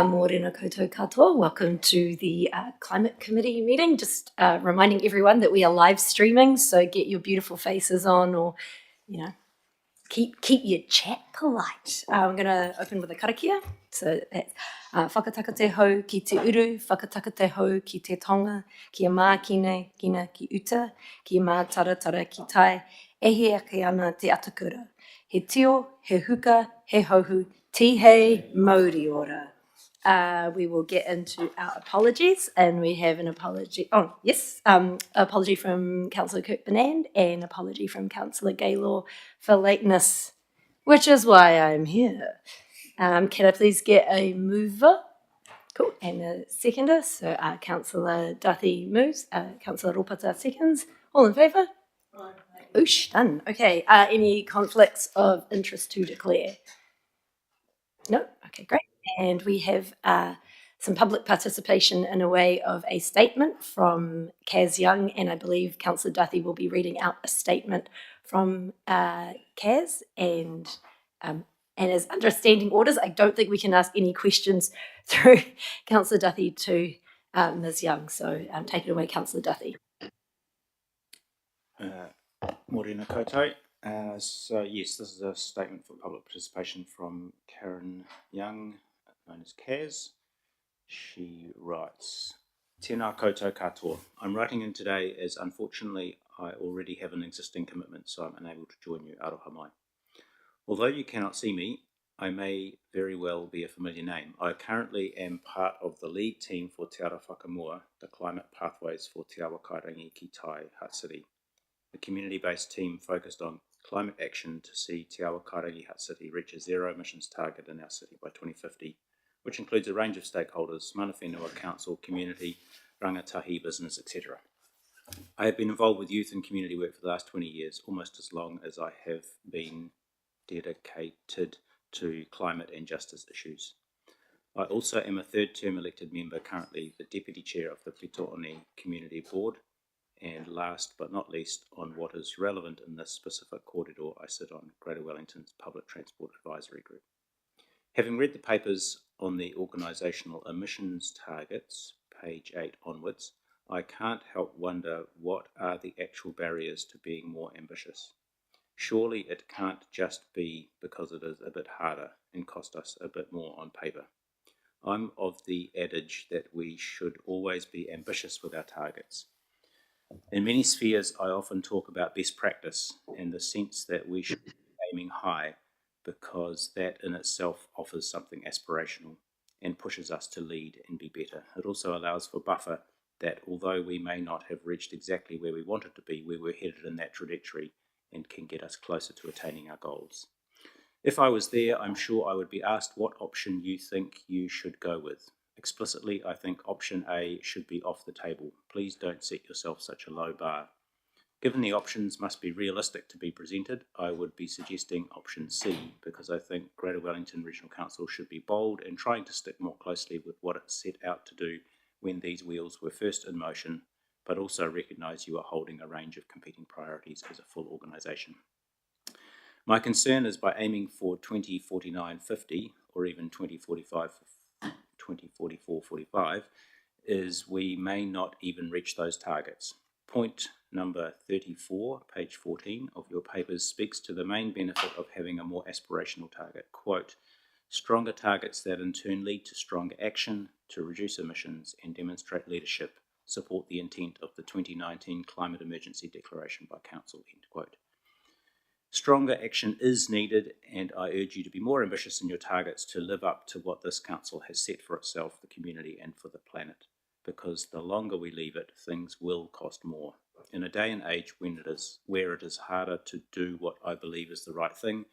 Morena koutou katoa. Welcome to the Climate Committee meeting. Just reminding everyone that we are live streaming, so get your beautiful faces on, or keep your chat polite. I'm going to open with a karakia. So that's whakataka te hau ki te uru, whakataka te hau ki te tonga, kia mā kine, kina ki uta, kia mā taratara ki tai, ehe ake ana te atakura. He tio, he huka, he hauhu, tihei, mauri ora. We will get into our apologies, and we have an apology. Oh, yes, apology from Councillor Kirk Bernand and apology from Councillor Gaylor for lateness, which is why I'm here. Can I please get a mover? Cool, and a seconder. So Councillor Duthie moves, Councillor Ropata seconds. All in favour? Oosh, done. Okay, any conflicts of interest to declare? No? Okay, great. And we have some public participation in a way of a statement from Kaz Young, and I believe Councillor Duthie will be reading out a statement from Kaz, and as understanding orders, I don't think we can ask any questions through Councillor Duthie to Ms Young, so take it away, Councillor Duthie. Morena koutou. So yes, this is a statement for public participation from Karen Young, known as Kaz. She writes, Tēnā koutou katoa. I'm writing in today as unfortunately I already have an existing commitment, so I'm unable to join you aroha mai. Although you cannot see me, I may very well be a familiar name. I currently am part of the lead team for Te Ara Whakamua, the Climate Pathways for Te Awa Kairangi ki Tai, Hutt City. A community-based team focused on climate action to see Te Awa Kairangi Hutt City reach a zero emissions target in our city by 2050, which includes a range of stakeholders, mana whenua, council, community, rangatahi, business, etc. I have been involved with youth and community work for the last 20 years, almost as long as I have been dedicated to climate and justice issues. I also am a third-term elected member, currently the Deputy Chair of the Pito'one Community Board, and last but not least, on what is relevant in this specific corridor, I sit on Greater Wellington's Public Transport Advisory Group. Having read the papers on the organisational emissions targets, page 8 onwards, I can't help wonder what are the actual barriers to being more ambitious. Surely it can't just be because it is a bit harder and cost us a bit more on paper. I'm of the adage that we should always be ambitious with our targets. In many spheres, I often talk about best practice and the sense that we should be aiming high because that in itself offers something aspirational and pushes us to lead and be better. It also allows for buffer that although we may not have reached exactly where we wanted to be, we were headed in that trajectory and can get us closer to attaining our goals. If I was there, I'm sure I would be asked what option you think you should go with. Explicitly, I think option A should be off the table. Please don't set yourself such a low bar. Given the options must be realistic to be presented, I would be suggesting option C, because I think Greater Wellington Regional Council should be bold and trying to stick more closely with what it set out to do when these wheels were first in motion, but also recognise you are holding a range of competing priorities as a full organisation. My concern is by aiming for 2049-50 or even 2044-45 is we may not even reach those targets. Point number 34, page 14 of your papers speaks to the main benefit of having a more aspirational target. Quote, stronger targets that in turn lead to stronger action to reduce emissions and demonstrate leadership support the intent of the 2019 Climate Emergency Declaration by Council, end quote. Stronger action is needed, and I urge you to be more ambitious in your targets to live up to what this council has set for itself, the community, and for the planet, because the longer we leave it, things will cost more. In a day and age where it is harder to do what I believe is the right thing,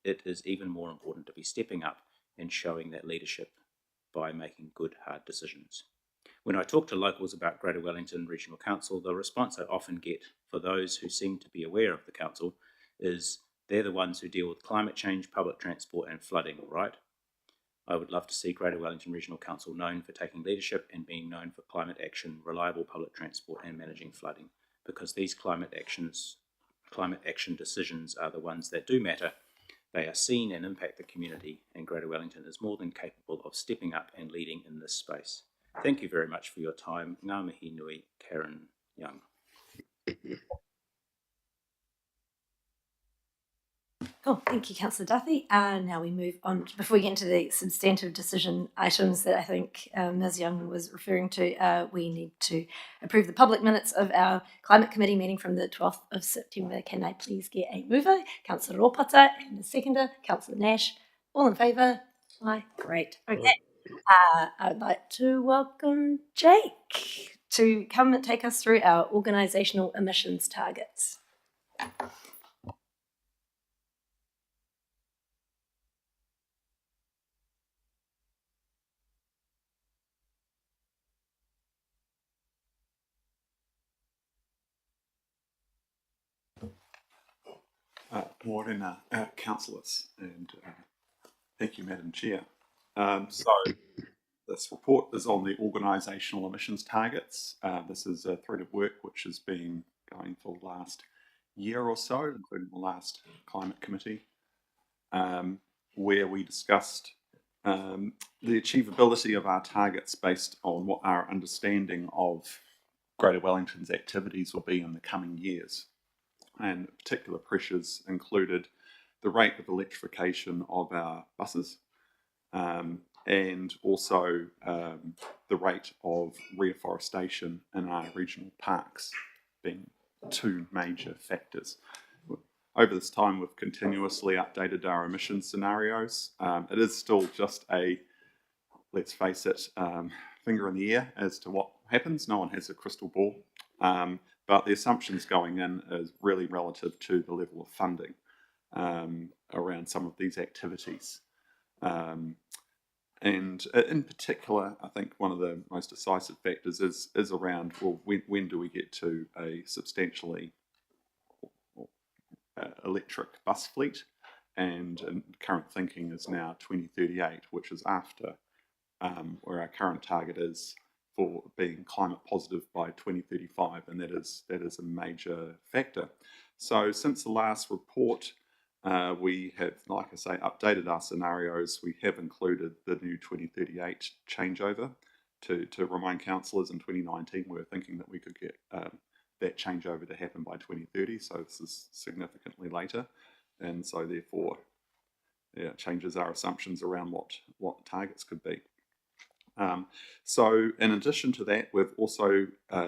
it is even more important to be stepping up and showing that leadership by making good, hard decisions. When I talk to locals about Greater Wellington Regional Council, the response I often get for those who seem to be aware of the council is they're the ones who deal with climate change, public transport and flooding, right? I would love to see Greater Wellington Regional Council known for taking leadership and being known for climate action, reliable public transport and managing flooding, because these climate action decisions are the ones that do matter They are seen and impact the community, and Greater Wellington is more than capable of stepping up and leading in this space. Thank you very much for your time. Ngā mihi nui, Karen Young. Cool. Thank you, Councillor Duffy. Now we move on. Before we get into the substantive decision items that I think Ms Young was referring to, we need to approve the public minutes of our Climate Committee meeting from the 12th of September. Can I please get a mover? Councillor Ropata and a seconder, Councillor Nash. All in favour? Aye. Great. Okay. I'd like to welcome Jake to come and take us through our organisational emissions targets. Morning, councillors, and thank you, Madam Chair. So this report is on the organisational emissions targets. This is a thread of work which has been going for the last year or so, including the last Climate Committee, where we discussed the achievability of our targets based on what our understanding of Greater Wellington's activities will be in the coming years. And particular pressures included the rate of electrification of our buses and also the rate of reforestation in our regional parks being two major factors. Over this time, we've continuously updated our emission scenarios. It is still just a, let's face it, finger in the air as to what happens. No one has a crystal ball. But the assumptions going in is really relative to the level of funding around some of these activities. And in particular, I think one of the most decisive factors is around, well, when do we get to a substantially electric bus fleet? And current thinking is now 2038, which is after where our current target is for being climate positive by 2035, and that is a major factor. So since the last report, we have, like I say, updated our scenarios. We have included the new 2038 changeover. To remind councillors, in 2019 we were thinking that we could get that changeover to happen by 2030, so this is significantly later, and so therefore changes our assumptions around what targets could be. So in addition to that, we've also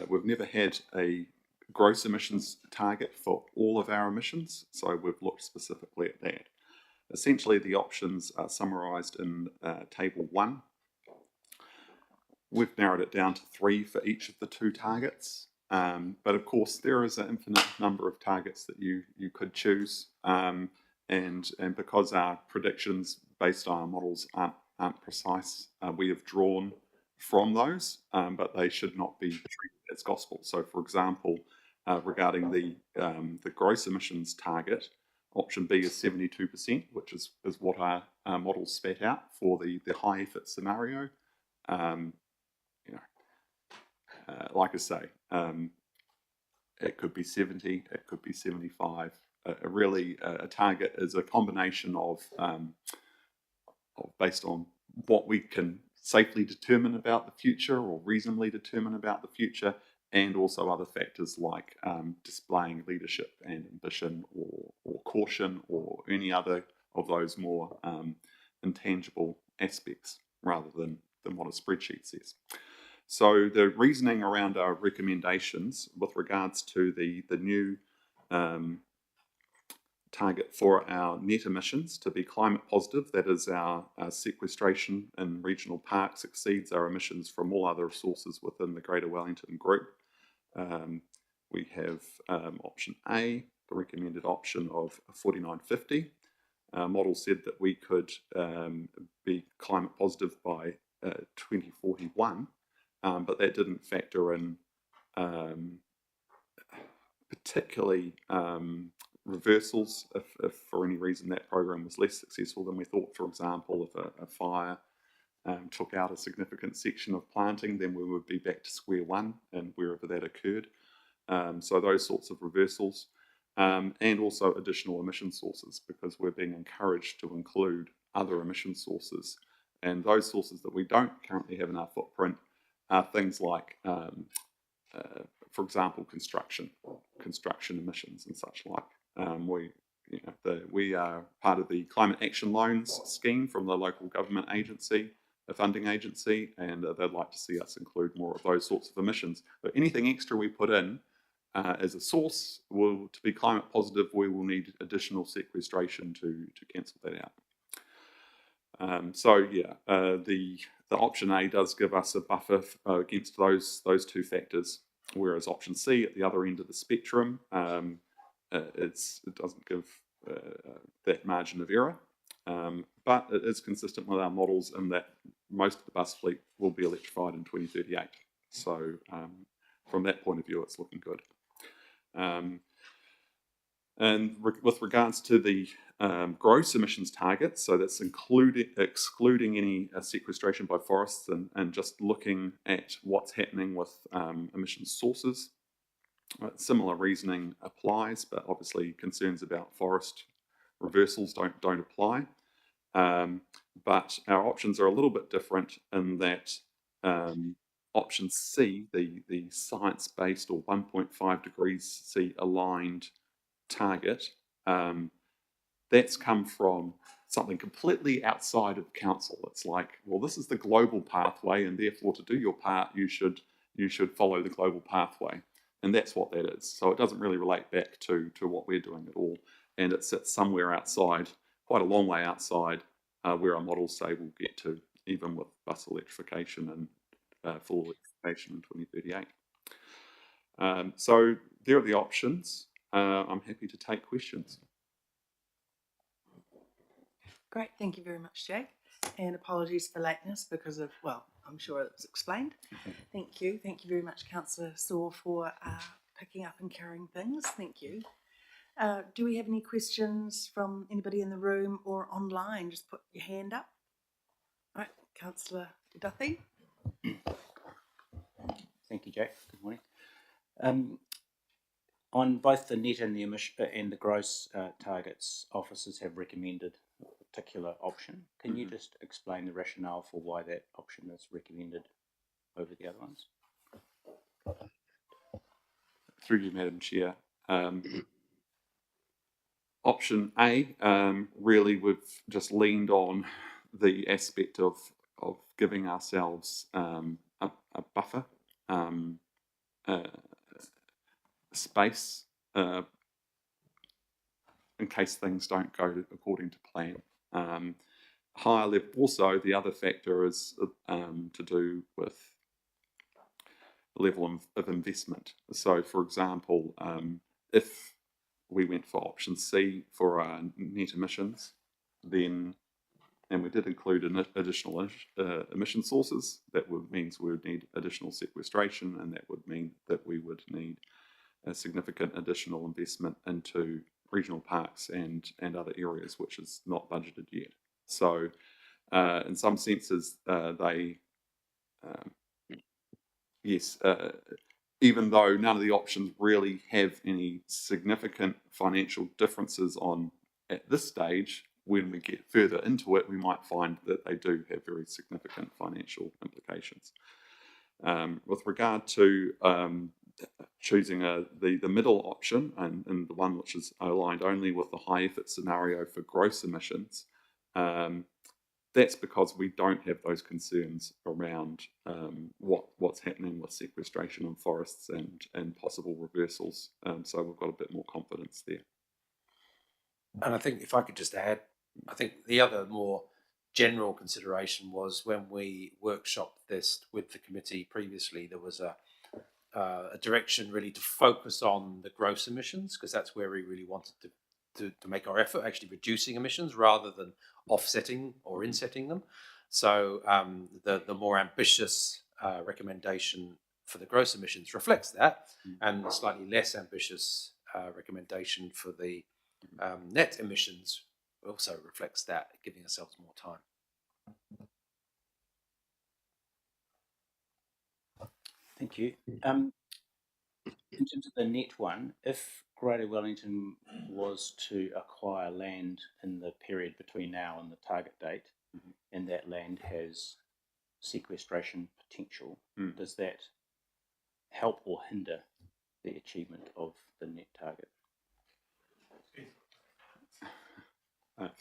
we've never had a gross emissions target for all of our emissions, so we've looked specifically at that. Essentially, the options are summarised in table 1. We've narrowed it down to 3 for each of the 2 targets, but of course there is an infinite number of targets that you could choose, and because our predictions based on our models aren't precise, we have drawn from those, but they should not be treated as gospel. So, for example, regarding the gross emissions target, option B is 72%, which is what our models spat out for the high effort scenario. Like I say, it could be 70, it could be 75. A target is a combination of based on what we can safely determine about the future or reasonably determine about the future, and also other factors like displaying leadership and ambition or caution or any other of those more intangible aspects rather than what a spreadsheet says. So the reasoning around our recommendations with regards to the new target for our net emissions to be climate positive, that is our sequestration in regional parks exceeds our emissions from all other sources within the Greater Wellington group. We have option A, the recommended option of 4950. Our model said that we could be climate positive by 2041, but that didn't factor in particularly reversals if for any reason that program was less successful than we thought. For example, if a fire took out a significant section of planting, then we would be back to square one and wherever that occurred. So those sorts of reversals. and also additional emission sources, because we're being encouraged to include other emission sources. And those sources that we don't currently have in our footprint are things like, for example, construction emissions and such like. We are part of the Climate Action Loans scheme from the local government agency, a funding agency, and they'd like to see us include more of those sorts of emissions. But anything extra we put in as a source, to be climate positive, we will need additional sequestration to cancel that out. The option A does give us a buffer against those two factors, whereas option C at the other end of the spectrum, it doesn't give that margin of error, but it is consistent with our models in that most of the bus fleet will be electrified in 2038. So from that point of view, it's looking good. And with regards to the gross emissions targets, so that's excluding any sequestration by forests and just looking at what's happening with emissions sources. Similar reasoning applies, but obviously concerns about forest reversals don't apply. But our options are a little bit different in that option C, the science-based or 1.5 degrees C aligned target, that's come from something completely outside of council. It's like, well, this is the global pathway, and therefore to do your part, you should follow the global pathway. And that's what that is. So it doesn't really relate back to what we're doing at all. And it sits somewhere outside, quite a long way outside, where our models say we'll get to, even with bus electrification and full electrification in 2038. So there are the options. I'm happy to take questions. Great, thank you very much, Jake. And apologies for lateness because of, well, I'm sure it was explained. Thank you very much, Councillor Saw, for picking up and carrying things. Thank you. Do we have any questions from anybody in the room or online? Just put your hand up. All right, Councillor Duffy. Thank you, Jake. Good morning. On both the net and the gross targets, officers have recommended a particular option. Can you just explain the rationale for why that option is recommended over the other ones? Through you, Madam Chair. Option A, really we've just leaned on the aspect of giving ourselves a buffer, space, in case things don't go according to plan. Higher level, also the other factor is to do with the level of investment. So for example, if we went for option C for our net emissions, then, and we did include additional emission sources, that means we would need additional sequestration, and that would mean that we would need a significant additional investment into regional parks and other areas, which is not budgeted yet. So in some senses, even though none of the options really have any significant financial differences at this stage, when we get further into it, we might find that they do have very significant financial implications. With regard to choosing the middle option and the one which is aligned only with the high effort scenario for gross emissions, that's because we don't have those concerns around what's happening with sequestration in forests and possible reversals. So we've got a bit more confidence there. And I think if I could just add, I think the other more general consideration was when we workshopped this with the committee previously, there was a direction really to focus on the gross emissions, because that's where we really wanted to make our effort, actually reducing emissions rather than offsetting or insetting them. So the more ambitious recommendation for the gross emissions reflects that, and the slightly less ambitious recommendation for the net emissions also reflects that, giving ourselves more time. Thank you. In terms of the net one, if Greater Wellington was to acquire land in the period between now and the target date, and that land has sequestration potential, does that help or hinder the achievement of the net target?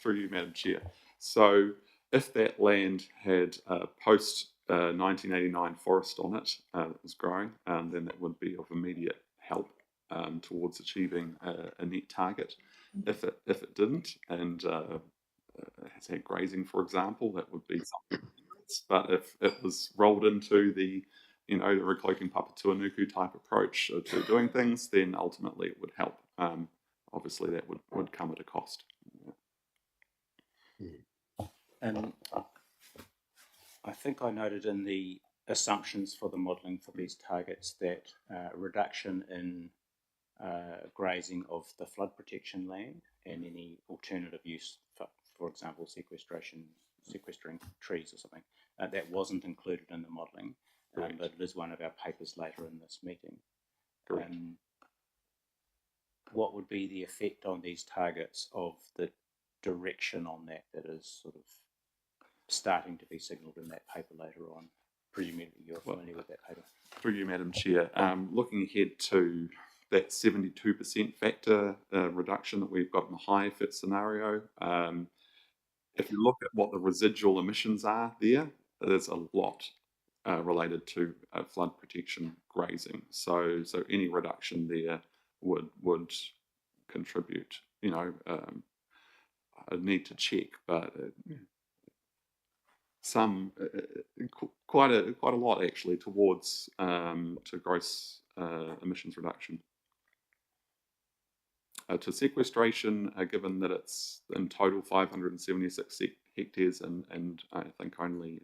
Through you, Madam Chair. So if that land had post 1989 forest on it that was growing, then that would be of immediate help towards achieving a net target. If it didn't and has had grazing, for example, that would be something else. But if it was rolled into the the recloaking Papatuanuku type approach to doing things, then ultimately it would help. Obviously, that would come at a cost. I think I noted in the assumptions for the modelling for these targets that reduction in grazing of the flood protection land and any alternative use, for example, sequestering trees or something, that wasn't included in the modelling, but it is one of our papers later in this meeting. What would be the effect on these targets of the direction on that is sort of starting to be signalled in that paper later on? Presumably you're familiar with that paper. Through you, Madam Chair, looking ahead to that 72% factor reduction that we've got in the high fit scenario, if you look at what the residual emissions are there's a lot related to flood protection grazing. So any reduction there would contribute. I need to check, but some quite a lot actually towards to gross emissions reduction. To sequestration, given that it's in total 576 hectares and I think only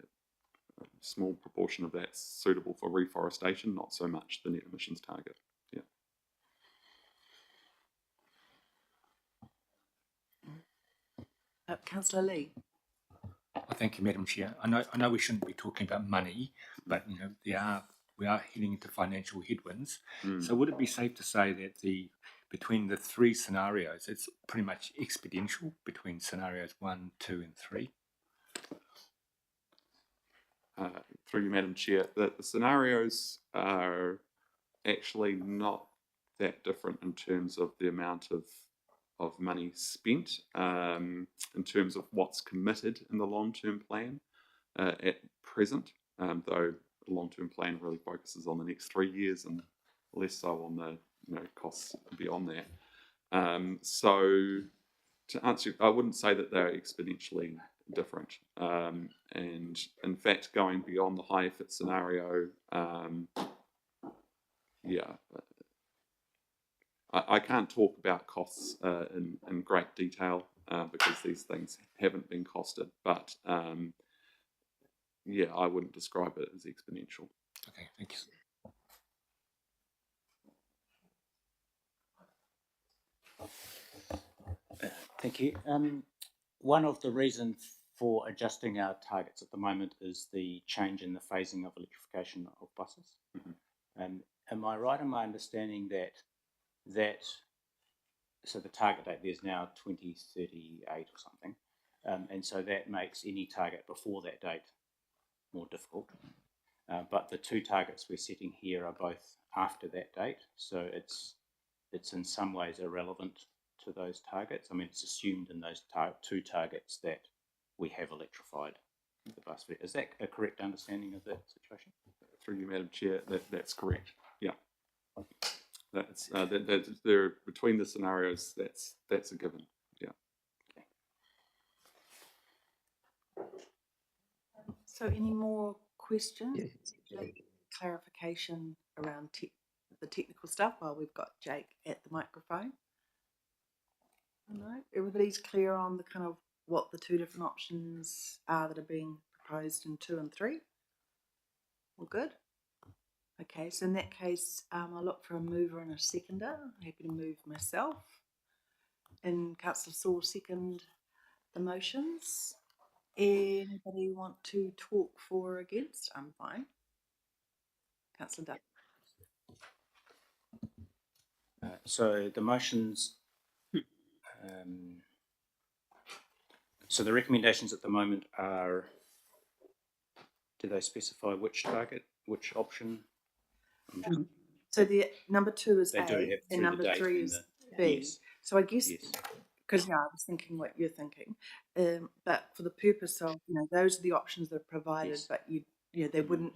a small proportion of that's suitable for reforestation, not so much the net emissions target. Yeah. Councillor Lee. Thank you, Madam Chair. I know we shouldn't be talking about money, but we are heading into financial headwinds. So would it be safe to say that between the three scenarios, it's pretty much exponential between scenarios 1, 2, and 3? Through you, Madam Chair, the scenarios are actually not that different in terms of the amount of money spent, in terms of what's committed in the long-term plan at present, though the long-term plan really focuses on the next 3 years and less so on the costs beyond that. So to answer, I wouldn't say that they're exponentially different. And in fact, going beyond the high fit scenario, I can't talk about costs in great detail because these things haven't been costed, but I wouldn't describe it as exponential. Okay, thank you. Thank you. One of the reasons for adjusting our targets at the moment is the change in the phasing of electrification of buses. Am I right in my understanding that so the target date there's now 2038 or something, and so that makes any target before that date more difficult. But the two targets we're setting here are both after that date, so it's in some ways irrelevant to those targets. I mean, it's assumed in those two targets that we have electrified the bus fleet. Is that a correct understanding of that situation? Through you, Madam Chair, that's correct. Yeah, that's they're between the scenarios. That's a given. Yeah. So any more questions? Clarification around the technical stuff while we've got Jake at the microphone. No, everybody's clear on the kind of what the two different options are that are being proposed in 2 and 3. All good. Okay, so in that case, I'll look for a mover and a seconder. I'm happy to move myself. And Councillor Saul second the motions. Anybody want to talk for or against? I'm fine. Councillor Duck. So the motions, so the recommendations at the moment are, do they specify which target, which option? So the number 2 is They A, do have and through number the date 3 and is the, B. yes, So I guess yes. because I was thinking what you're thinking, but for the purpose of those are the options that are provided, Yes. but they wouldn't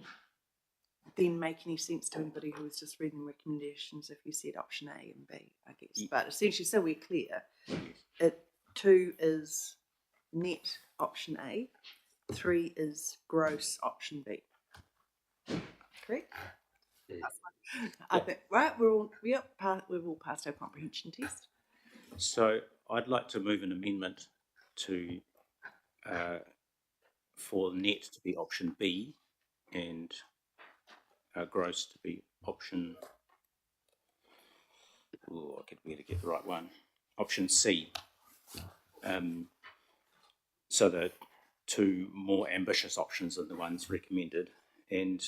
then make any sense to anybody who was just reading recommendations if you said option A and B, I guess. But essentially, so we're clear, 2 is net option A, 3 is gross option B. Correct? I think right. We're all we've all passed our comprehension test. So I'd like to move an amendment to for net to be option B and gross to be option. Oh, I could better get the right one. Option C. So the 2 more ambitious options than the ones recommended, and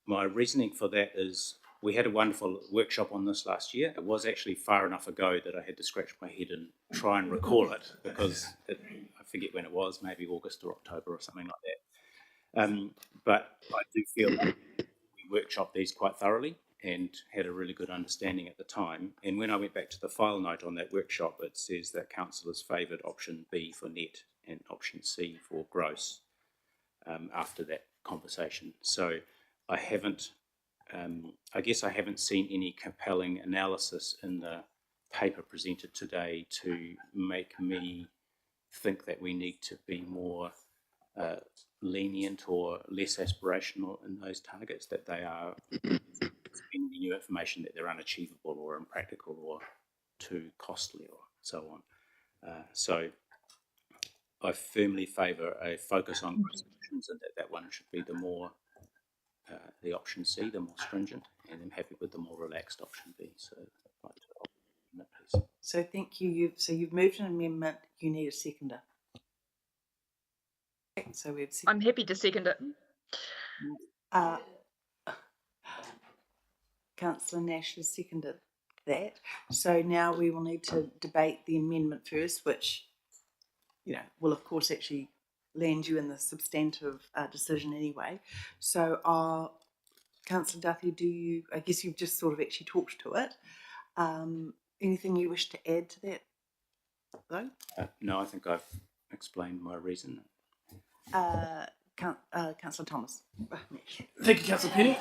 my reasoning for that is we had a wonderful workshop on this last year. It was actually far enough ago that I had to scratch my head and try and recall it because I forget when it was, maybe August or October or something like that. But I do feel like we workshopped these quite thoroughly and had a really good understanding at the time. And when I went back to the file note on that workshop, it says that councillors favoured option B for net and option C for gross after that conversation. So I haven't, I guess I haven't seen any compelling analysis in the paper presented today to make me think that we need to be more lenient or less aspirational in those targets, that they are spending new information that they're unachievable or impractical or too costly or so on. So I firmly favour a focus on gross emissions, and that one should be the more the option C, the more stringent, and I'm happy with the more relaxed option B. So I'd like to amendment, please. So thank you. You've moved an amendment. You need a seconder. So we've. I'm happy to second it. Councillor Nash has seconded that. So now we will need to debate the amendment first, which will of course actually land you in the substantive decision anyway. So Councillor Duthie, I guess you've just sort of actually talked to it. Anything you wish to add to that, though? No, I think I've explained my reason. Councillor Thomas. Thank you, Councillor Penny.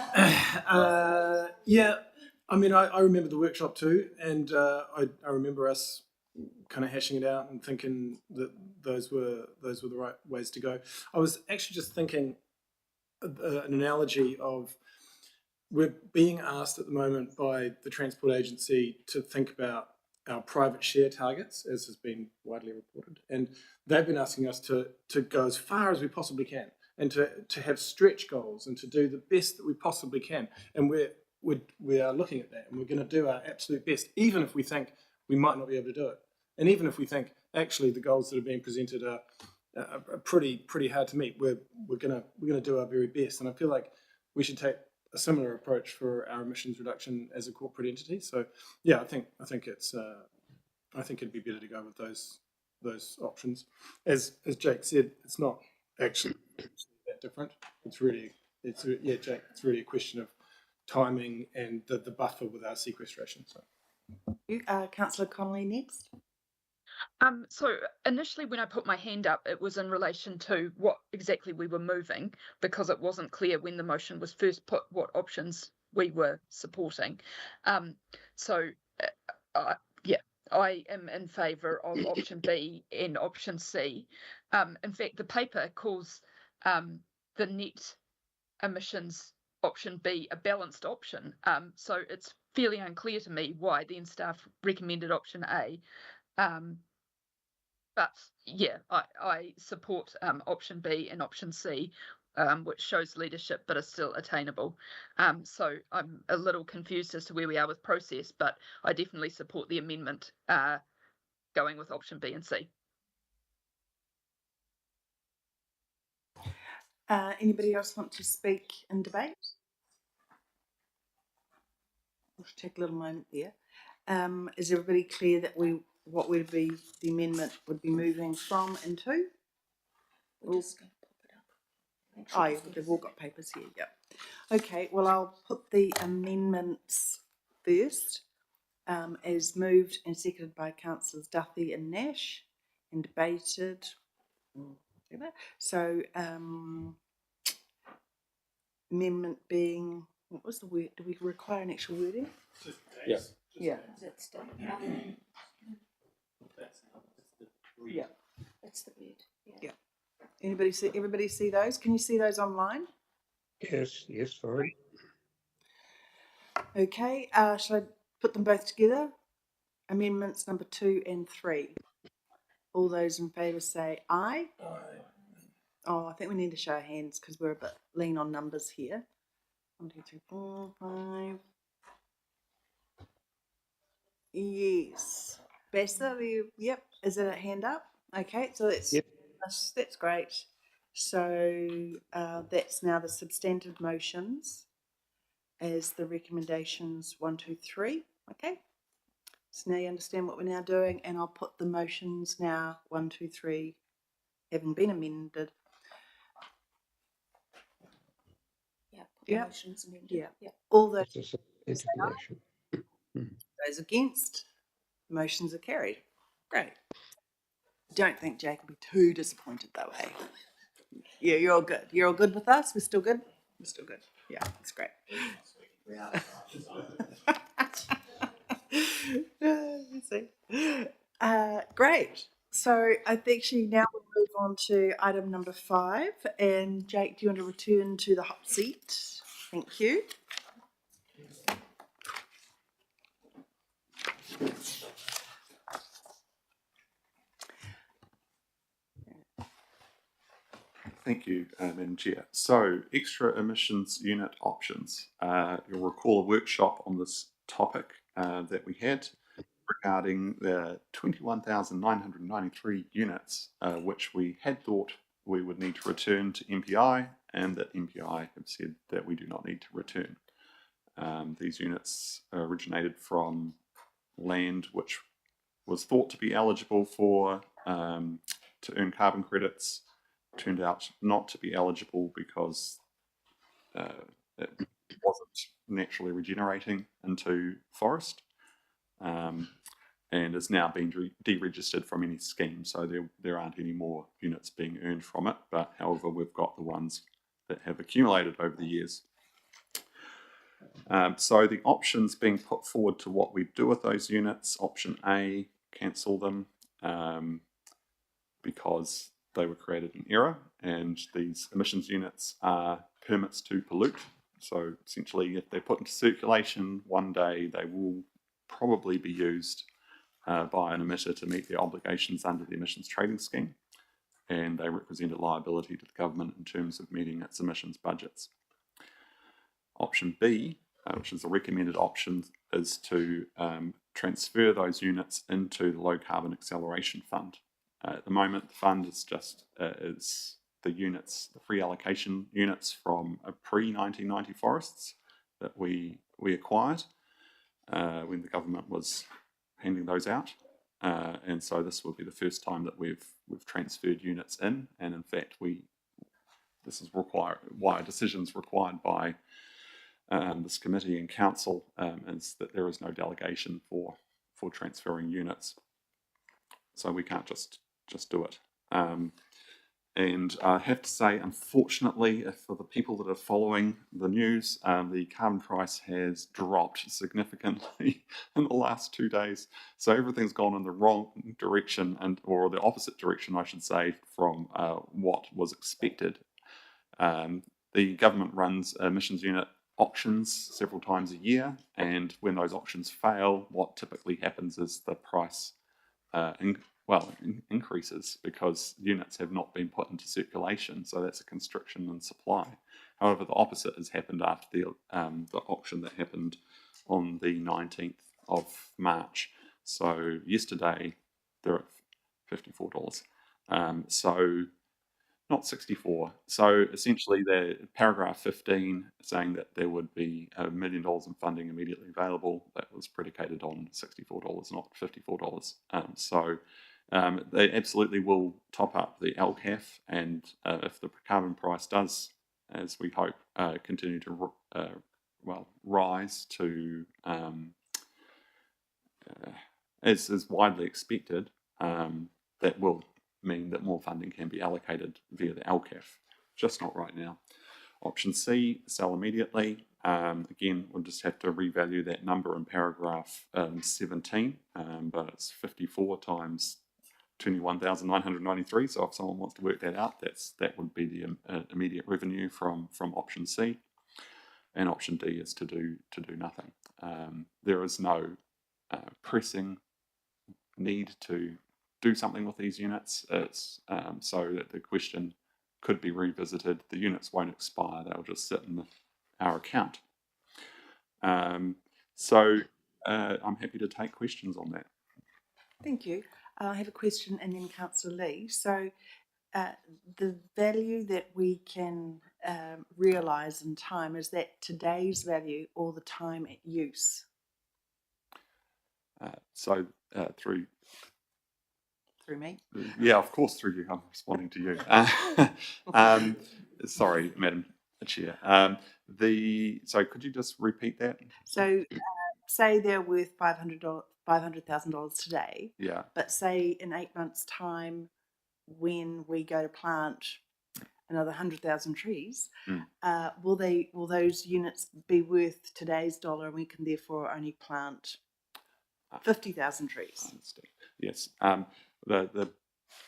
Yeah, I mean, I remember the workshop too, and I remember us kind of hashing it out and thinking that those were the right ways to go. I was actually just thinking an analogy of, we're being asked at the moment by the Transport Agency to think about our private share targets, as has been widely reported, and they've been asking us to go as far as we possibly can and to have stretch goals and to do the best that we possibly can. And we are looking at that, and we're going to do our absolute best, even if we think we might not be able to do it, and even if we think actually the goals that are being presented are pretty hard to meet. We're going to do our very best, and I feel like we should take a similar approach for our emissions reduction as a corporate entity. So yeah, I think it's I think it'd be better to go with those options. As Jake said, it's not actually that different. It's really Jake, it's really a question of timing and the buffer with our sequestration. So Councillor Connolly next. So initially when I put my hand up, it was in relation to what exactly we were moving, because it wasn't clear when the motion was first put what options we were supporting. I am in favour of option B and option C. In fact, the paper calls the net emissions option B a balanced option. So it's fairly unclear to me why then staff recommended option A. But yeah, I support option B and option C, which shows leadership but is still attainable. So I'm a little confused as to where we are with process, but I definitely support the amendment going with option B and C. Anybody else want to speak in debate? We'll take a little moment there. Is everybody clear that what would be the amendment would be moving from and to? We're just going to pop it up. Make Oh, it's yeah, good. they've all got papers here. Yep. Okay. Well, I'll put the amendments first, as moved and seconded by councillors Duffy and Nash, and debated. So, amendment being, what was the word? Do we require an actual wording? Yeah. Yeah. That's the, Yeah. that's the word. Yeah. Everybody see those? Can you see those online? Yes, fine. Okay. Shall I put them both together? Amendments number 2 and 3. All those in favour say aye. Aye. Oh, I think we need to show our hands because we're a bit lean on numbers here. 1, 2, 3, 4, 5. Yes. Bessa, yep. Is it a hand up? Okay, so Yep. that's great. So that's now the substantive motions as the recommendations 1, 2, 3. Okay. So now you understand what we're now doing, and I'll put the motions now 1, 2, 3 having been amended. Yeah. Yep. Motions amended. Yeah. Yep. All those, It's a substantive motion. those against, motions are carried. Great. Don't think Jake will be too disappointed though, eh? Yeah, you're all good. You're all good with us? We're still good? We're still good. Yeah, it's great. Let's see. Great. So I think now we'll move on to item number 5. And Jake, do you want to return to the hot seat? Thank you. Thank you, Madam Chair. So, extra emissions unit options. You'll recall a workshop on this topic that we had regarding the 21,993 units, which we had thought we would need to return to MPI, and that MPI have said that we do not need to return. These units originated from land which was thought to be eligible for to earn carbon credits, turned out not to be eligible because it wasn't naturally regenerating into forest, and is now being deregistered from any scheme. So there aren't any more units being earned from it. But however, we've got the ones that have accumulated over the years. So the options being put forward to what we do with those units: option A, cancel them because they were created in error, and these emissions units are permits to pollute. So essentially, if they're put into circulation one day, they will probably be used by an emitter to meet their obligations under the emissions trading scheme, and they represent a liability to the government in terms of meeting its emissions budgets. Option B, which is the recommended option, is to transfer those units into the Low Carbon Acceleration Fund. At the moment, the fund is just is the units, the free allocation units from pre-1990 forests that we acquired when the government was handing those out, and so this will be the first time that we've transferred units in, and in fact this is why decisions required by this committee and council is that there is no delegation for transferring units, so we can't just do it. And I have to say, unfortunately, for the people that are following the news, the carbon price has dropped significantly in the last 2 days. So everything's gone in the wrong direction, or the opposite direction, I should say, from what was expected. The government runs emissions unit auctions several times a year, and when those auctions fail, what typically happens is the price increases because units have not been put into circulation, so that's a constriction in supply. However, the opposite has happened after the auction that happened on the 19th of March. So yesterday they're at $54. So not 64. So essentially, the paragraph 15 saying that there would be $1 million in funding immediately available, that was predicated on $64, not $54. They absolutely will top up the LCAF, and if the carbon price does, as we hope, continue to rise to as is widely expected, that will mean that more funding can be allocated via the LCAF, just not right now. Option C, sell immediately. Again, we'll just have to revalue that number in paragraph 17, but it's 54 times 21,993. So if someone wants to work that out, that would be the immediate revenue from option C. And option D is to do nothing. There is no pressing need to do something with these units. It's so that the question could be revisited. The units won't expire; they'll just sit in our account. So I'm happy to take questions on that. Thank you. I have a question, and then Councillor Lee. So, the value that we can realise in time, is that today's value or the time at use? Through Me? Yeah, of course, through you. I'm responding to you. Sorry, Madam Chair. So could you just repeat that? So, say they're worth $500,000 today. Yeah. But say in 8 months' time, when we go to plant another 100,000 trees, will those units be worth today's dollar, and we can therefore only plant 50,000 trees? I understand. Yes. The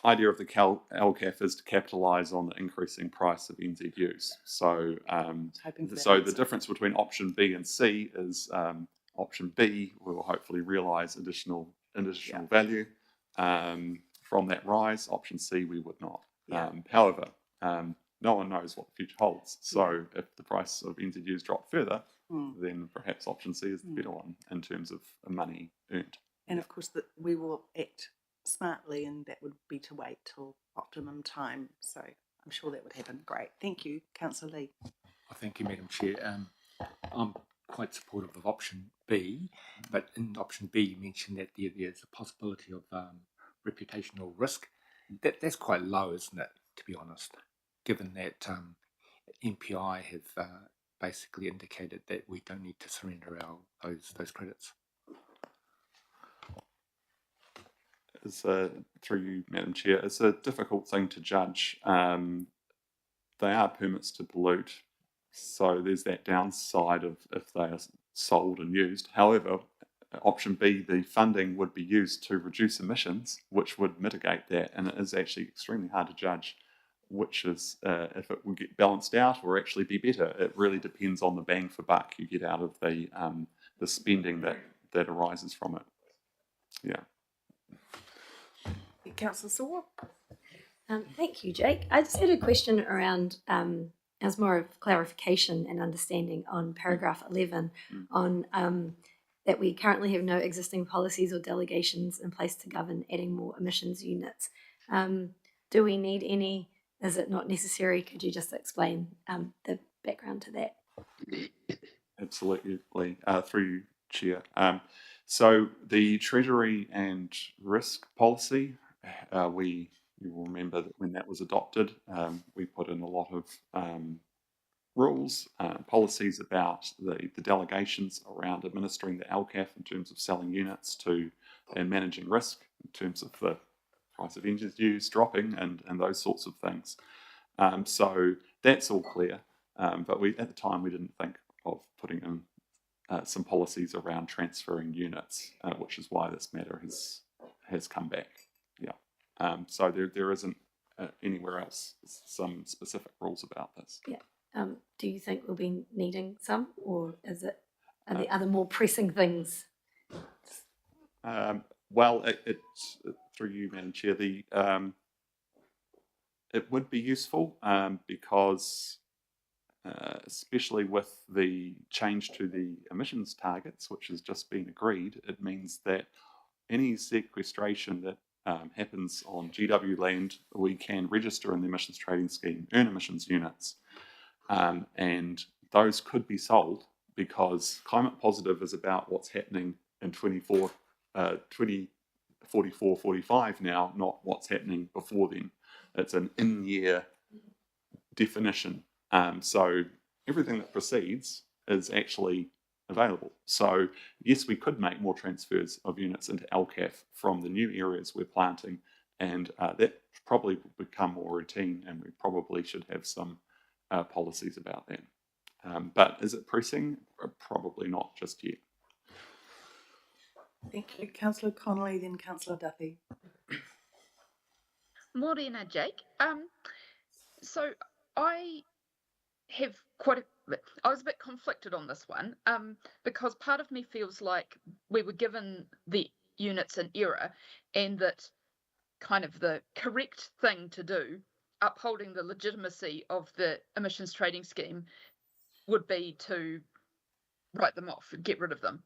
idea of the LCAF is to capitalise on the increasing price of NZUs. So, the difference between option B and C is option B will hopefully realise additional value from that rise. Option C we would not. However, no one knows what the future holds. So if the price of NZUs drop further, then perhaps option C is the better one in terms of money earned. And of course, that we will act smartly, and that would be to wait till optimum time. So I'm sure that would happen. Great. Thank you, Councillor Lee. Thank you, Madam Chair. I'm quite supportive of option B, but in option B you mentioned that there's a possibility of reputational risk. That's quite low, isn't it, to be honest, given that MPI have basically indicated that we don't need to surrender those credits. Through you, Madam Chair, it's a difficult thing to judge. They are permits to pollute, so there's that downside of if they are sold and used. However, option B, the funding would be used to reduce emissions, which would mitigate that, and it is actually extremely hard to judge which is if it will get balanced out or actually be better. It really depends on the bang for buck you get out of the spending that arises from it. Yeah. Councillor Saw? Thank you, Jake. I just had a question around, as more of clarification and understanding on paragraph 11 on that we currently have no existing policies or delegations in place to govern adding more emissions units. Do we need any? Is it not necessary? Could you just explain the background to that? Absolutely. Through you, Chair. So the Treasury and Risk Policy, you will remember that when that was adopted, we put in a lot of rules, policies about the delegations around administering the LCAF in terms of selling units and managing risk in terms of the price of engines used dropping and those sorts of things. So that's all clear, but at the time we didn't think of putting in some policies around transferring units, which is why this matter has come back. Yeah. So there isn't anywhere else some specific rules about this. Yeah. Do you think we'll be needing some, or are there other more pressing things? Well, it's through you, Madam Chair. It would be useful because, especially with the change to the emissions targets, which has just been agreed, it means that any sequestration that happens on GW land, we can register in the emissions trading scheme, earn emissions units, and those could be sold, because climate positive is about what's happening in 2044, 45 now, not what's happening before then. It's an in-year definition. So everything that precedes is actually available. So yes, we could make more transfers of units into LCAF from the new areas we're planting, and that probably will become more routine, and we probably should have some policies about that. But is it pressing? Probably not just yet. Thank you, Councillor Connolly, then Councillor Duffy. Morena, Jake. So I have I was a bit conflicted on this one, because part of me feels like we were given the units in error, and that kind of the correct thing to do, upholding the legitimacy of the emissions trading scheme, would be to write them off and get rid of them.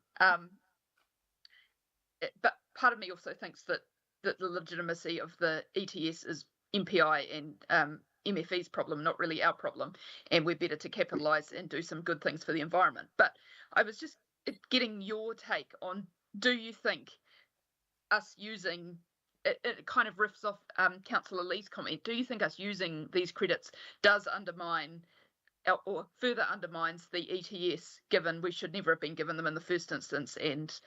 But part of me also thinks that the legitimacy of the ETS is MPI and MFE's problem, not really our problem, and we're better to capitalise and do some good things for the environment. But I was just getting your take on, do you think us using it kind of riffs off Councillor Lee's comment, do you think us using these credits does undermine or further undermines the ETS, given we should never have been given them in the first instance, and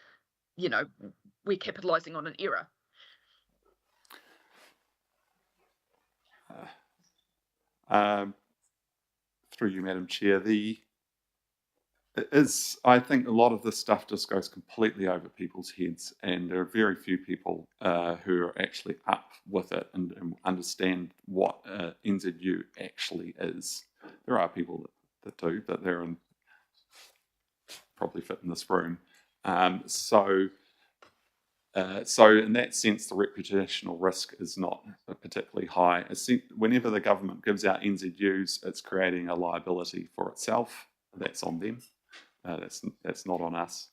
we're capitalising on an error? Through you, Madam Chair, I think a lot of this stuff just goes completely over people's heads, and there are very few people who are actually up with it and understand what NZU actually is. There are people that do, but they're probably fit in this room. So in that sense, the reputational risk is not particularly high. Whenever the government gives out NZUs, it's creating a liability for itself. That's on them. That's not on us.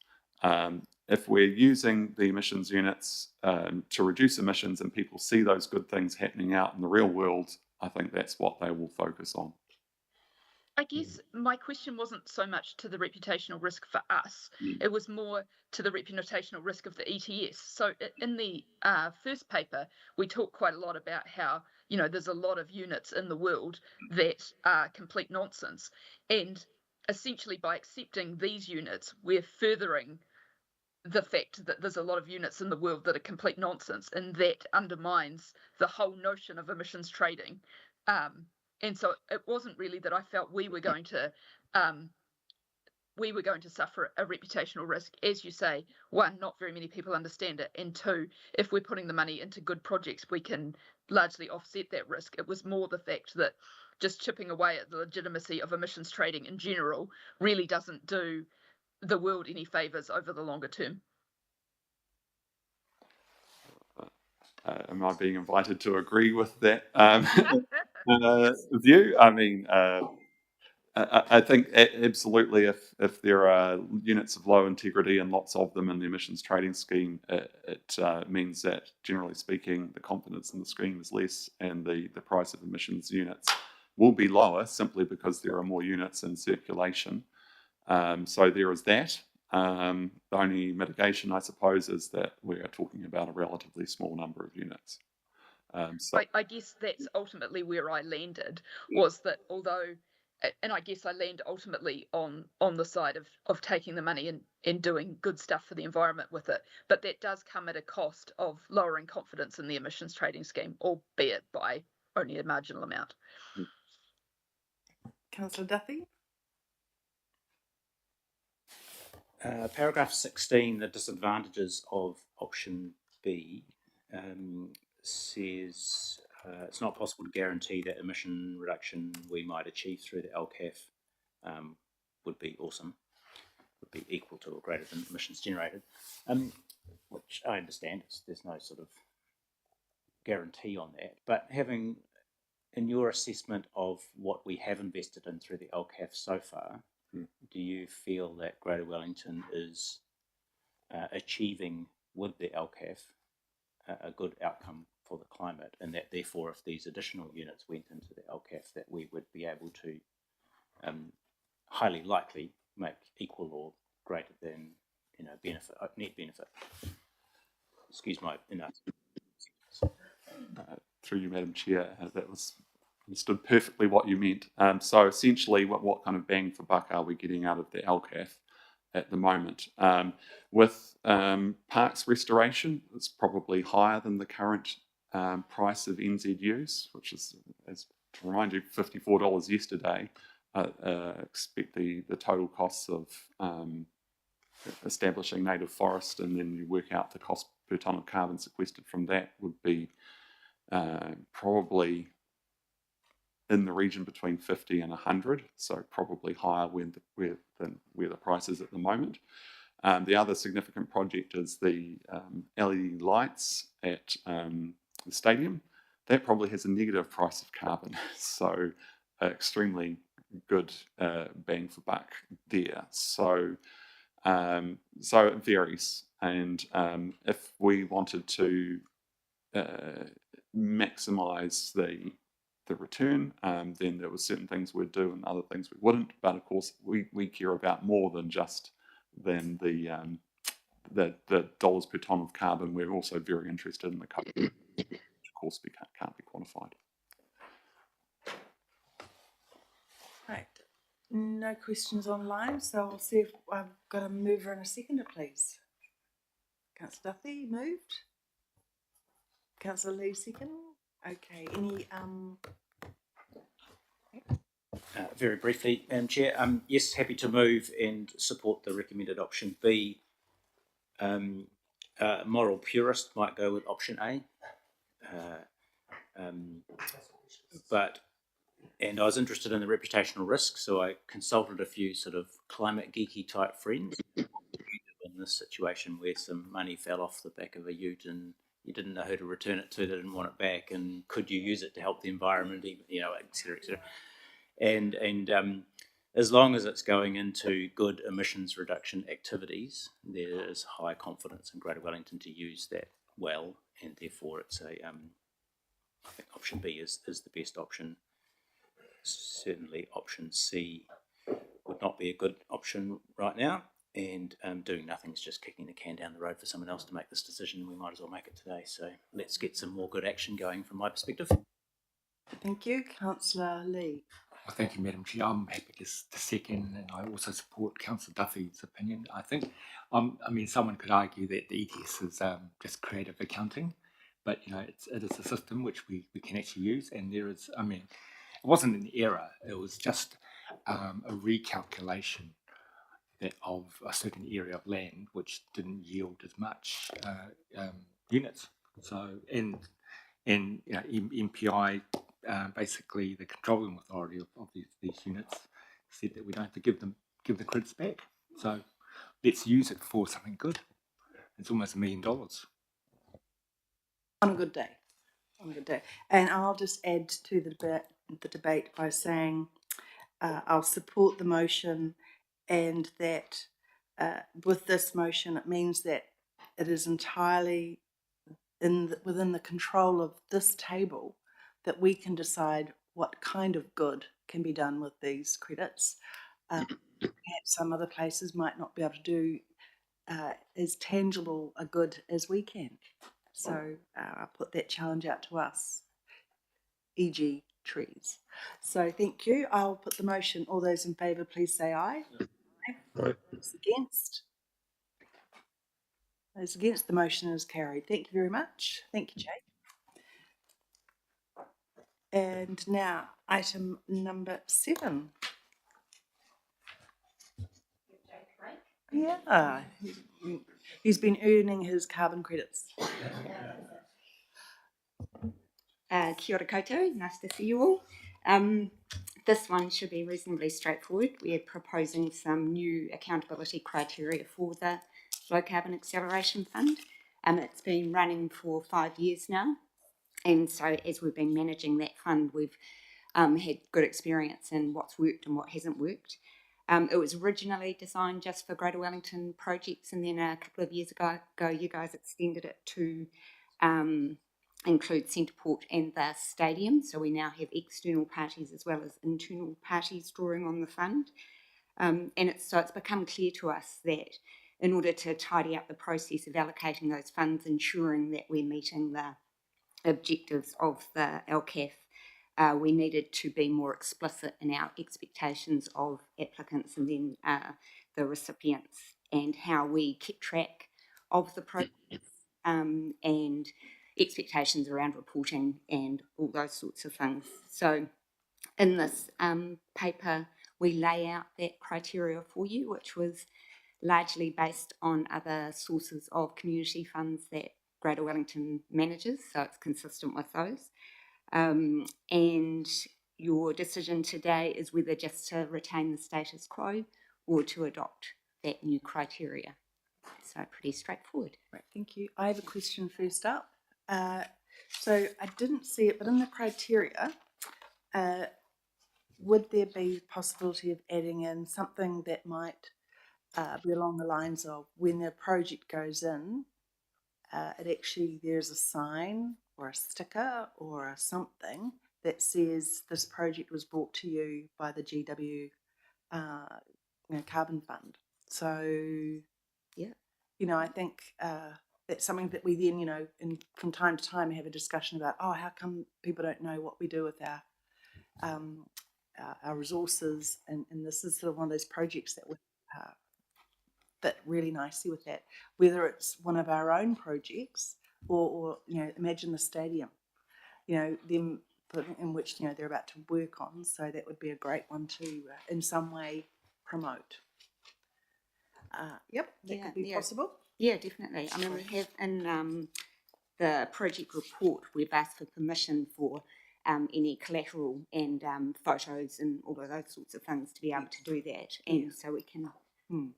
If we're using the emissions units to reduce emissions, and people see those good things happening out in the real world, I think that's what they will focus on. I guess my question wasn't so much to the reputational risk for us, it was more to the reputational risk of the ETS. So in the first paper, we talked quite a lot about how, there's a lot of units in the world that are complete nonsense. And essentially by accepting these units, we're furthering the fact that there's a lot of units in the world that are complete nonsense, and that undermines the whole notion of emissions trading. And so it wasn't really that I felt we were going to suffer a reputational risk. As you say, one, not very many people understand it, and two, if we're putting the money into good projects, we can largely offset that risk. It was more the fact that just chipping away at the legitimacy of emissions trading in general really doesn't do the world any favours over the longer term. Am I being invited to agree with that view? I mean, I think absolutely if there are units of low integrity and lots of them in the emissions trading scheme, it means that, generally speaking, the confidence in the scheme is less, and the price of emissions units will be lower simply because there are more units in circulation. So there is that. The only mitigation, I suppose, is that we are talking about a relatively small number of units. I guess that's ultimately where I landed, was that although, and I guess I land ultimately on the side of taking the money and doing good stuff for the environment with it, but that does come at a cost of lowering confidence in the emissions trading scheme, albeit by only a marginal amount. Councillor Duffy? Paragraph 16, the disadvantages of option B, says it's not possible to guarantee that emission reduction we might achieve through the LCAF would be equal to or greater than emissions generated, which I understand. There's no sort of guarantee on that. But having, in your assessment of what we have invested in through the LCAF so far, do you feel that Greater Wellington is achieving with the LCAF a good outcome for the climate, and that therefore, if these additional units went into the LCAF, that we would be able to highly likely make equal or greater than benefit, net benefit. Excuse my Through you, Madam Chair, that was understood perfectly what you meant. So essentially, what kind of bang for buck are we getting out of the LCAF at the moment? With parks restoration, it's probably higher than the current price of NZUs, which is, as to remind you, $54 yesterday. Expect the total costs of establishing native forest, and then you work out the cost per tonne of carbon sequestered from that would be probably in the region between 50 and 100, so probably higher than where the price is at the moment. The other significant project is the LED lights at the stadium. That probably has a negative price of carbon, so extremely good bang for buck there. So it varies, and if we wanted to maximize the return, then there were certain things we'd do and other things we wouldn't. But of course, we care about more than just the dollars per tonne of carbon. We're also very interested in the carbon, which of course can't be quantified. Right. No questions online, so I'll see if I've got a mover and a seconder, please. Councillor Duffy moved. Councillor Lee second. Okay. Any very briefly, Madam Chair. Yes, happy to move and support the recommended option B. Moral purist might go with option A. And I was interested in the reputational risk, so I consulted a few sort of climate geeky type friends in this situation where some money fell off the back of a ute and you didn't know who to return it to, they didn't want it back, and could you use it to help the environment, et cetera, et cetera. And as long as it's going into good emissions reduction activities, there is high confidence in Greater Wellington to use that well, and therefore it's I think option B is the best option. Certainly option C would not be a good option right now, and doing nothing is just kicking the can down the road for someone else to make this decision. We might as well make it today, so let's get some more good action going from my perspective. Thank you. Councillor Lee. Well, thank you, Madam Chair. I'm happy to second, and I also support Councillor Duffy's opinion. I think, someone could argue that the ETS is just creative accounting, but it is a system which we can actually use, and there is, it wasn't an error, it was just a recalculation of a certain area of land which didn't yield as much units. So, and MPI, basically the controlling authority of these units, said that we don't have to give the credits back. So let's use it for something good. It's almost $1 million. On a good day. On a good day. And I'll just add to the debate by saying I'll support the motion, and that with this motion it means that it is entirely within the control of this table that we can decide what kind of good can be done with these credits. Perhaps some other places might not be able to do as tangible a good as we can. So I'll put that challenge out to us, e.g. trees. So thank you. I'll put the motion. All those in favour, please say aye. Aye. Those against? Those against, the motion is carried. Thank you very much. Thank you, Jake. And now, item number 7. Yeah, he's been earning his carbon credits. Kia ora koutou, nice to see you all. This one should be reasonably straightforward. We're proposing some new accountability criteria for the Low Carbon Acceleration Fund. It's been running for 5 years now, and so as we've been managing that fund, we've had good experience in what's worked and what hasn't worked. It was originally designed just for Greater Wellington projects, and then a couple of years ago you guys extended it to include Centreport and the stadium. So we now have external parties as well as internal parties drawing on the fund. And it's become clear to us that in order to tidy up the process of allocating those funds, ensuring that we're meeting the objectives of the LCAF, we needed to be more explicit in our expectations of applicants and then the recipients, and how we keep track of the process and expectations around reporting and all those sorts of things. So in this paper, we lay out that criteria for you, which was largely based on other sources of community funds that Greater Wellington manages, so it's consistent with those. And your decision today is whether just to retain the status quo or to adopt that new criteria. So pretty straightforward. Right, thank you. I have a question first up. So I didn't see it, but in the criteria, would there be the possibility of adding in something that might be along the lines of when the project goes in, there's a sign or a sticker or something that says this project was brought to you by the GW Carbon Fund. So, yeah, I think that's something that we then, from time to time have a discussion about, how come people don't know what we do with our resources, and this is sort of one of those projects that would fit really nicely with that, whether it's one of our own projects or imagine the stadium, them in which they're about to work on, so that would be a great one to in some way promote. That could be possible. Yeah, definitely. I mean, we have in the project report, we've asked for permission for any collateral and photos and all of those sorts of things to be able to do that. And so we can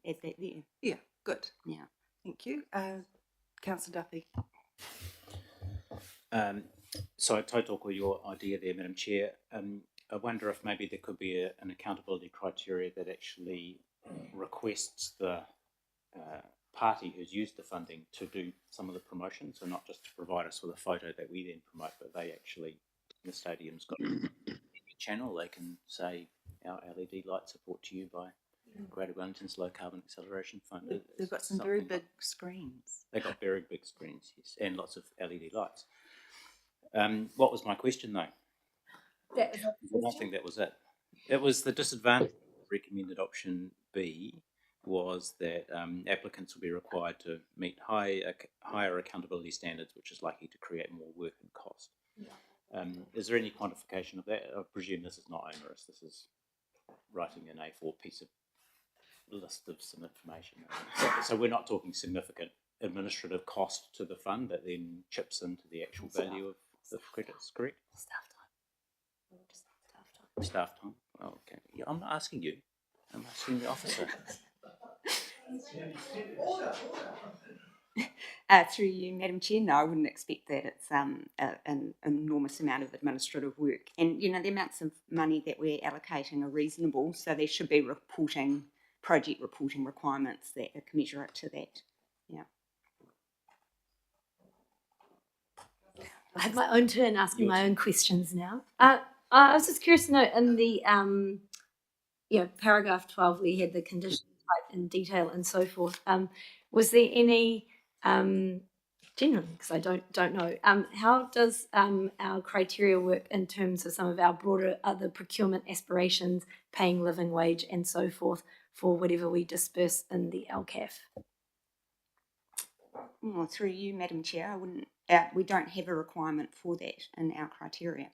add that there. Yeah, good. Yeah. Thank you. Councillor Duffy. So I totally talk with your idea there, Madam Chair. I wonder if maybe there could be an accountability criteria that actually requests the party who's used the funding to do some of the promotion, so not just to provide us with a photo that we then promote, but they actually, the stadium's got a channel, they can say our LED lights are brought to you by Greater Wellington's Low Carbon Acceleration Fund. They've got some very big screens. They've got very big screens, yes, and lots of LED lights. What was my question, though? That was I don't think that was it. It was the disadvantage of recommended option B was that applicants will be required to meet higher accountability standards, which is likely to create more work and cost. Is there any quantification of that? I presume this is not onerous. This is writing an A4 piece of list of some information. So we're not talking significant administrative cost to the fund that then chips into the actual value of the credits, correct? Staff time. Oh, okay. Yeah, I'm not asking you. I'm asking the officer. Through you, Madam Chair, no, I wouldn't expect that. It's an enormous amount of administrative work, and the amounts of money that we're allocating are reasonable, so there should be project reporting requirements that are commensurate to that. Yeah. I have my own turn asking my own questions now. I was just curious to know, in the paragraph 12, we had the condition type in detail and so forth. Was there any generally, because I don't know, how does our criteria work in terms of some of our broader other procurement aspirations, paying living wage and so forth, for whatever we disperse in the LCAF? Well, through you, Madam Chair, I wouldn't. We don't have a requirement for that in our criteria.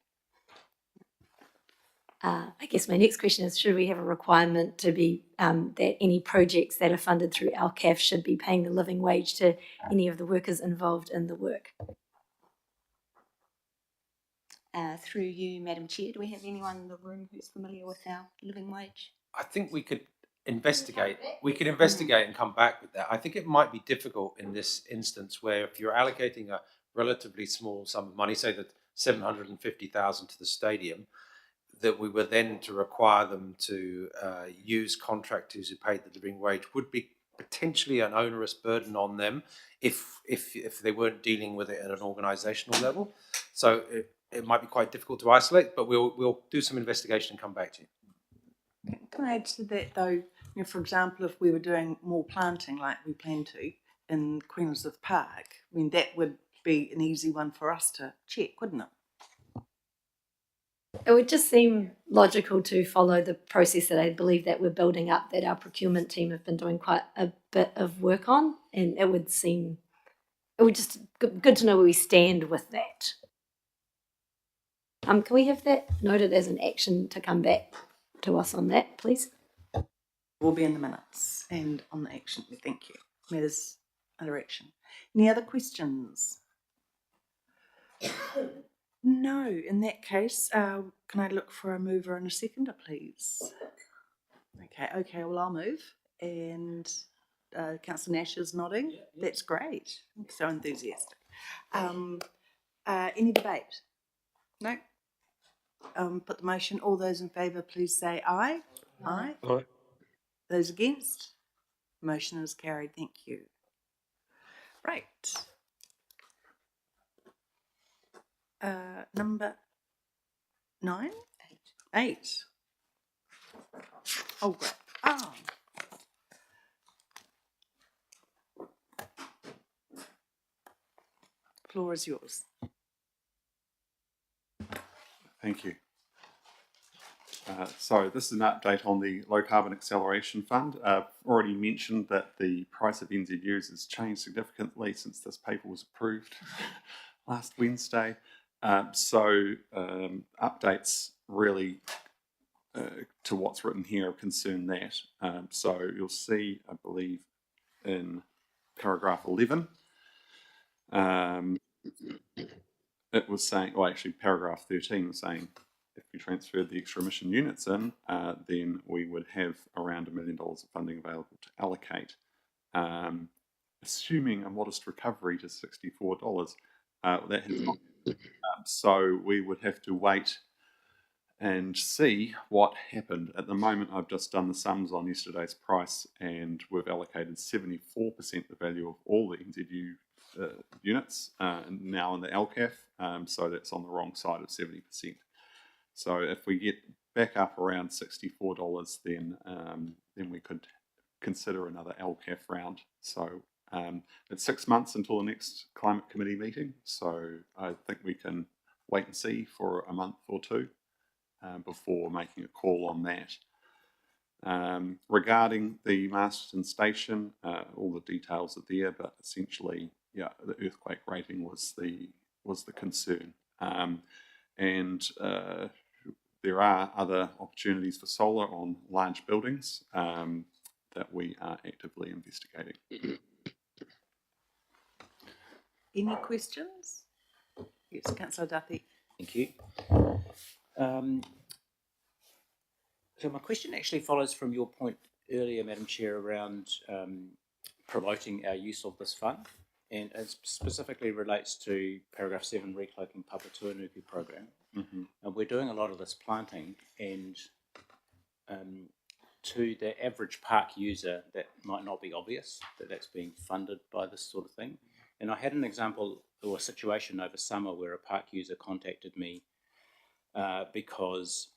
I guess my next question is, should we have a requirement to be that any projects that are funded through LCAF should be paying the living wage to any of the workers involved in the work? Through you, Madam Chair, do we have anyone in the room who's familiar with our living wage? I think we could investigate. We could investigate and come back with that. I think it might be difficult in this instance where if you're allocating a relatively small sum of money, say that 750,000 to the stadium, that we were then to require them to use contractors who paid the living wage would be potentially an onerous burden on them if they weren't dealing with it at an organisational level. So it might be quite difficult to isolate, but we'll do some investigation and come back to you. Can I add to that though? You know, for example, if we were doing more planting like we plan to in Queensworth Park, I mean that would be an easy one for us to check, wouldn't it? It would just seem logical to follow the process that I believe that we're building up, that our procurement team have been doing quite a bit of work on, and it would just good to know where we stand with that. Can we have that noted as an action to come back to us on that, please? Will be in the minutes and on the action. Thank you. Matters under action. Any other questions? No. In that case, can I look for a mover and a seconder, please? Okay. Well, I'll move. And Councillor Nash is nodding. Yeah. That's great. So enthusiastic. Any debate? No. Put the motion. All those in favour, please say aye. Aye. Aye. Those against? Motion is carried. Thank you. Right. Number 9? 8. Oh, great. Floor is yours. Thank you. So this is an update on the Low Carbon Acceleration Fund. I've already mentioned that the price of NZUs has changed significantly since this paper was approved last Wednesday. Updates really to what's written here concern that. So you'll see, I believe, in paragraph 11, it was saying, well, actually paragraph 13 was saying if we transferred the extra emission units in, then we would have around $1 million of funding available to allocate. Assuming a modest recovery to $64, that has not so we would have to wait and see what happened. At the moment, I've just done the sums on yesterday's price, and we've allocated 74% the value of all the NZU units now in the LCAF, so that's on the wrong side of 70%. So if we get back up around $64, then we could consider another LCAF round. So it's 6 months until the next Climate Committee meeting, so I think we can wait and see for a month or two before making a call on that. Regarding the Masterton Station, all the details are there, but essentially, yeah, the earthquake rating was the concern, and there are other opportunities for solar on large buildings that we are actively investigating. Any questions? Yes, Councillor Duffy. Thank you. So my question actually follows from your point earlier, Madam Chair, around promoting our use of this fund, and it specifically relates to paragraph 7, recloaking Papatūānuku program. Mm-hmm. And we're doing a lot of this planting, and to the average park user, that might not be obvious that that's being funded by this sort of thing. And I had an example or a situation over summer where a park user contacted me because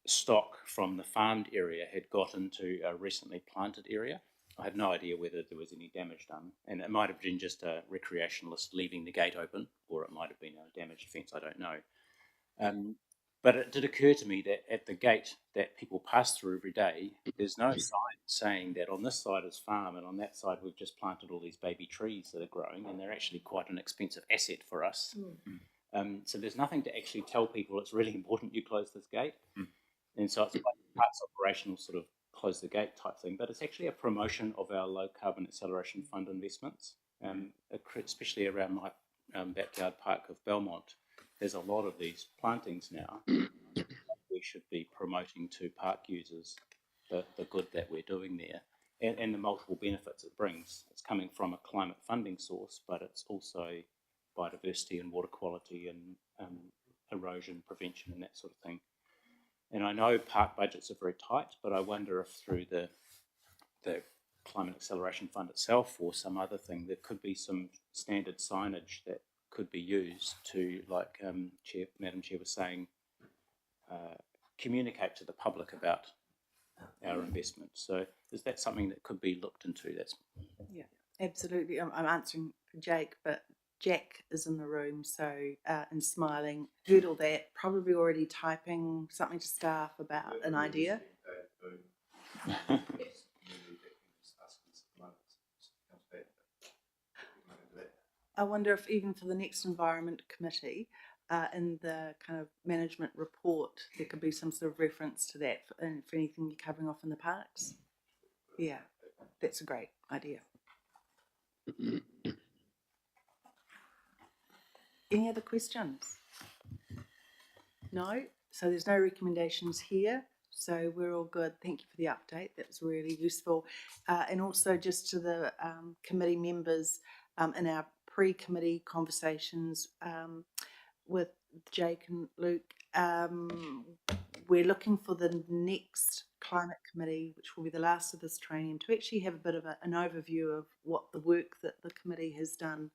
stock from the farmed area had got into a recently planted area. I have no idea whether there was any damage done, and it might have been just a recreationalist leaving the gate open, or it might have been a damaged fence, I don't know. But it did occur to me that at the gate that people pass through every day, there's no sign saying that on this side is farm and on that side we've just planted all these baby trees that are growing, and they're actually quite an expensive asset for us. So there's nothing to actually tell people it's really important you close this gate. And so it's like parts operational sort of close the gate type thing, but it's actually a promotion of our low carbon acceleration fund investments, especially around my backyard park of Belmont. There's a lot of these plantings now. We should be promoting to park users the good that we're doing there, and the multiple benefits it brings. It's coming from a climate funding source, but it's also biodiversity and water quality and erosion prevention and that sort of thing. And I know park budgets are very tight, but I wonder if through the Climate Acceleration Fund itself or some other thing, there could be some standard signage that could be used to, like Madam Chair was saying, communicate to the public about our investment. So is that something that could be looked into? That's Absolutely. I'm answering for Jake, but Jack is in the room, so and smiling. Heard all that, probably already typing something to staff about an idea. I wonder if even for the next Environment Committee, in the kind of management report, there could be some sort of reference to that and for anything you're covering off in the parks. Yeah, that's a great idea. Any other questions? No? So there's no recommendations here. So we're all good. Thank you for the update. That was really useful. And also just to the committee members in our pre-committee conversations with Jake and Luke, we're looking for the next climate committee, which will be the last of this training, to actually have a bit of an overview of what the work that the committee has done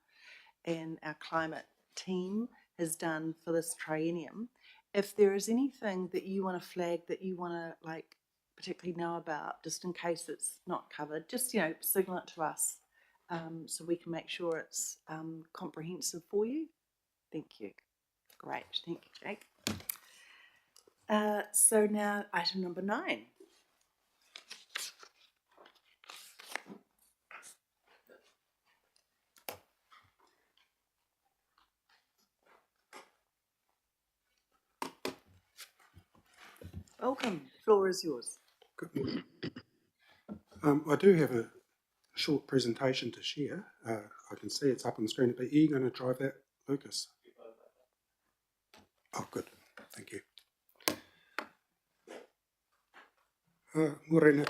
and our climate team has done for this triennium. If there is anything that you want to flag that you want to like particularly know about, just in case it's not covered, just signal it to us so we can make sure it's comprehensive for you. Thank you. Great, thank you, Jake. So now item number 9. Welcome, the floor is yours. Good morning. I do have a short presentation to share. I can see it's up on the screen, but are you going to drive that, Lucas? Oh, good. Thank you. Morena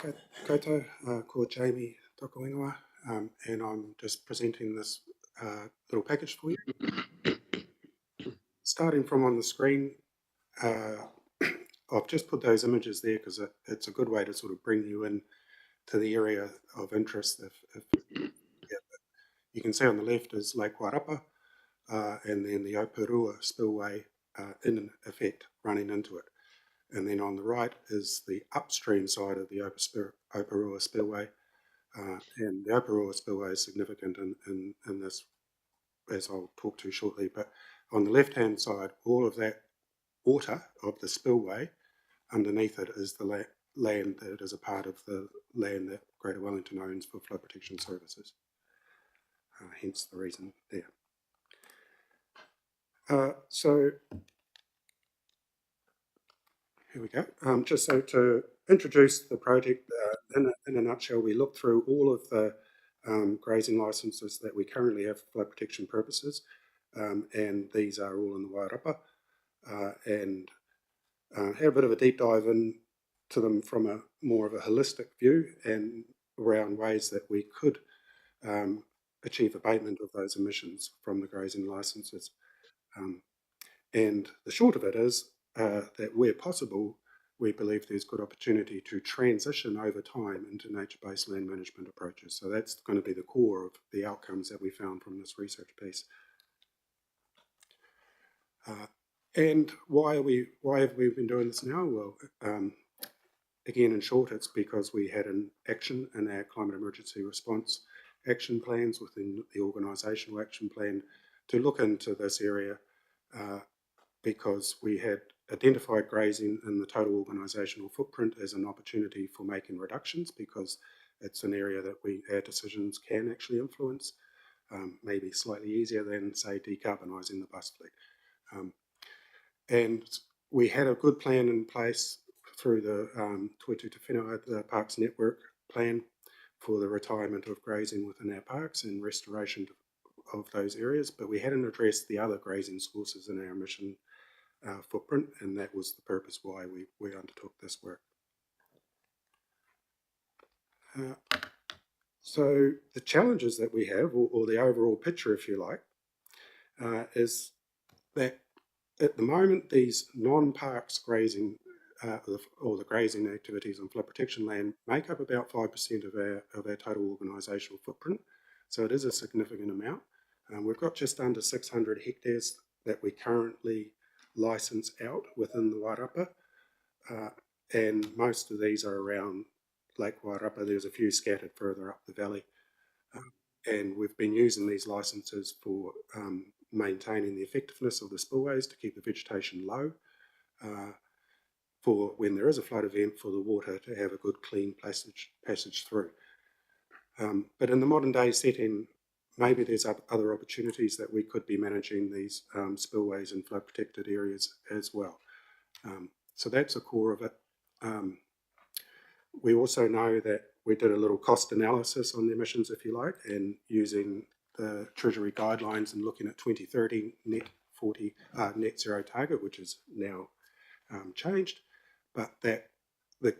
koutou, ko Jamie Tokoingoa, and I'm just presenting this little package for you. Starting from on the screen, I've just put those images there because it's a good way to sort of bring you in to the area of interest. You can see on the left is Lake Wairapa, and then the Operua spillway in effect running into it. And then on the right is the upstream side of the Operua spillway, and the Operua spillway is significant in this, as I'll talk to shortly. But on the left-hand side, all of that water of the spillway, underneath it is the land that is a part of the land that Greater Wellington owns for flood protection services. Hence the reason there. So here we go. Just so to introduce the project in a nutshell, we looked through all of the grazing licences that we currently have for flood protection purposes, and these are all in the Wairapa, and had a bit of a deep dive into them from a more of a holistic view and around ways that we could achieve abatement of those emissions from the grazing licences. And the short of it is that where possible, we believe there's good opportunity to transition over time into nature-based land management approaches. So that's going to be the core of the outcomes that we found from this research piece. And why have we been doing this now? Well, again, in short, it's because we had an action in our climate emergency response action plans within the organisational action plan to look into this area because we had identified grazing in the total organisational footprint as an opportunity for making reductions because it's an area that our decisions can actually influence, maybe slightly easier than, say, decarbonising the bus fleet. And we had a good plan in place through the Toitu Te Whenua, the Parks Network plan for the retirement of grazing within our parks and restoration of those areas, but we hadn't addressed the other grazing sources in our emission footprint, and that was the purpose why we undertook this work. So the challenges that we have, or the overall picture, if you like, is that at the moment these non-parks grazing or the grazing activities on flood protection land make up about 5% of our total organisational footprint. So it is a significant amount. We've got just under 600 hectares that we currently licence out within the Wairapa, and most of these are around Lake Wairapa. There's a few scattered further up the valley. And we've been using these licences for maintaining the effectiveness of the spillways to keep the vegetation low, for when there is a flood event, for the water to have a good clean passage through. But in the modern day setting, maybe there's other opportunities that we could be managing these spillways and flood protected areas as well. So that's the core of it. We also know that we did a little cost analysis on the emissions, if you like, and using the Treasury guidelines and looking at 2030 net zero target, which is now changed, but that the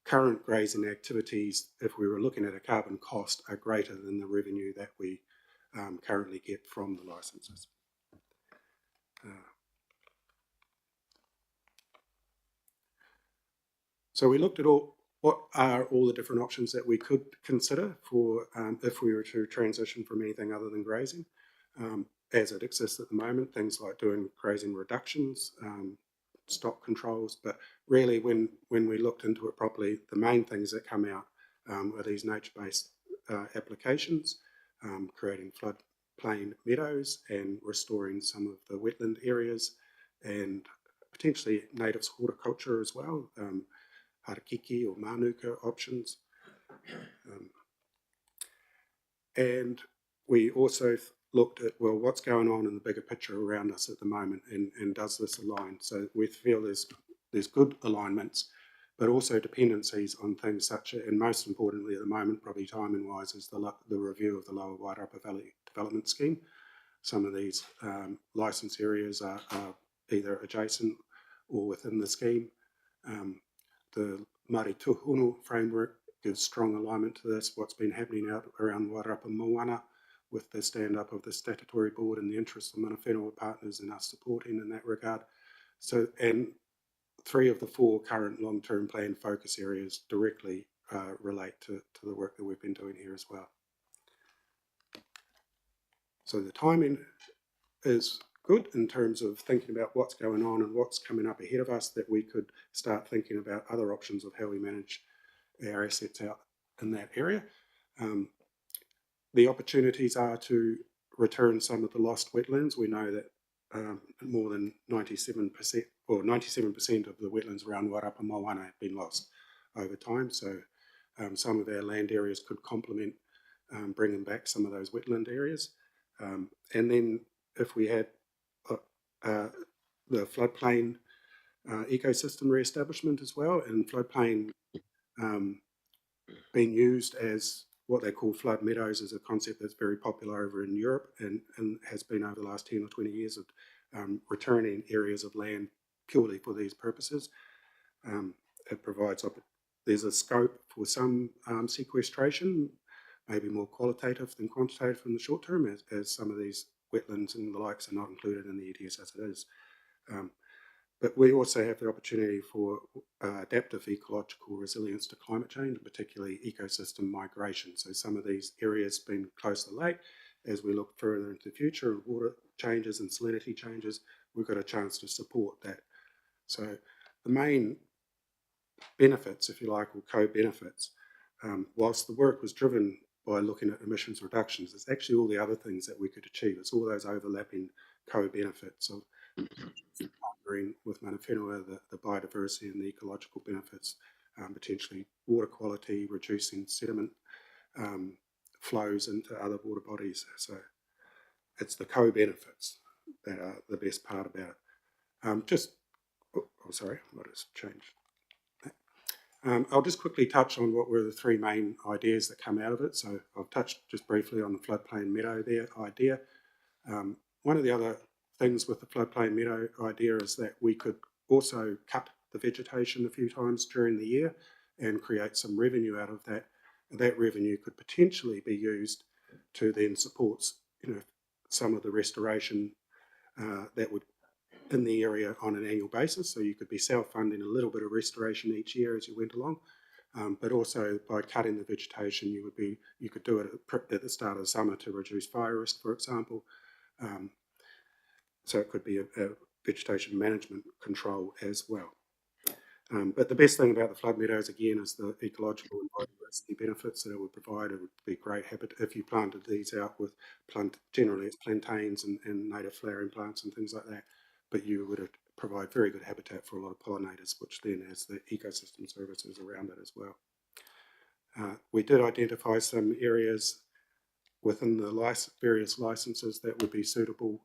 current grazing activities, if we were looking at a carbon cost, are greater than the revenue that we currently get from the licences. So we looked at what are all the different options that we could consider for if we were to transition from anything other than grazing. As it exists at the moment, things like doing grazing reductions, stock controls, but really when we looked into it properly, the main things that come out are these nature-based applications, creating floodplain meadows and restoring some of the wetland areas, and potentially native horticulture as well, harakiki or manuka options. And we also looked at, well, what's going on in the bigger picture around us at the moment, and does this align? So we feel there's good alignments, but also dependencies on things such as, and most importantly at the moment, probably timing-wise, is the review of the Lower Wairapa Valley Development Scheme. Some of these licence areas are either adjacent or within the scheme. The Māori Tuhunu framework gives strong alignment to this. What's been happening out around Wairapa Moana with the stand-up of the statutory board and the interests of mana whenua partners and us supporting in that regard. So, and 3 of the 4 current long-term plan focus areas directly relate to the work that we've been doing here as well. So the timing is good in terms of thinking about what's going on and what's coming up ahead of us, that we could start thinking about other options of how we manage our assets out in that area. The opportunities are to return some of the lost wetlands. We know that more than 97% or 97% of the wetlands around Wairapa Moana have been lost over time. So some of our land areas could complement bringing back some of those wetland areas. And then if we had the floodplain ecosystem re-establishment as well, and floodplain being used as what they call flood meadows is a concept that's very popular over in Europe and has been over the last 10 or 20 years of returning areas of land purely for these purposes. It provides, there's a scope for some sequestration, maybe more qualitative than quantitative in the short term, as some of these wetlands and the likes are not included in the ETS as it is. But we also have the opportunity for adaptive ecological resilience to climate change, particularly ecosystem migration. So some of these areas being close to the lake, as we look further into the future and water changes and salinity changes, we've got a chance to support that. So the main benefits, if you like, or co-benefits, whilst the work was driven by looking at emissions reductions, it's actually all the other things that we could achieve. It's all those overlapping co-benefits of partnering with mana whenua, the biodiversity and the ecological benefits, potentially water quality, reducing sediment flows into other water bodies. So it's the co-benefits that are the best part about it. What has changed? I'll just quickly touch on what were the 3 main ideas that come out of it. So I've touched just briefly on the floodplain meadow idea. One of the other things with the floodplain meadow idea is that we could also cut the vegetation a few times during the year and create some revenue out of that. And that revenue could potentially be used to then support, some of the restoration that would in the area on an annual basis. So you could be self-funding a little bit of restoration each year as you went along. But also by cutting the vegetation, you could do it at the start of the summer to reduce fire risk, for example. So it could be a vegetation management control as well. But the best thing about the flood meadows, again, is the ecological and biodiversity benefits that it would provide. It would be great habitat if you planted these out with generally it's plantains and native flowering plants and things like that. But you would provide very good habitat for a lot of pollinators, which then has the ecosystem services around it as well. We did identify some areas within the various licences that would be suitable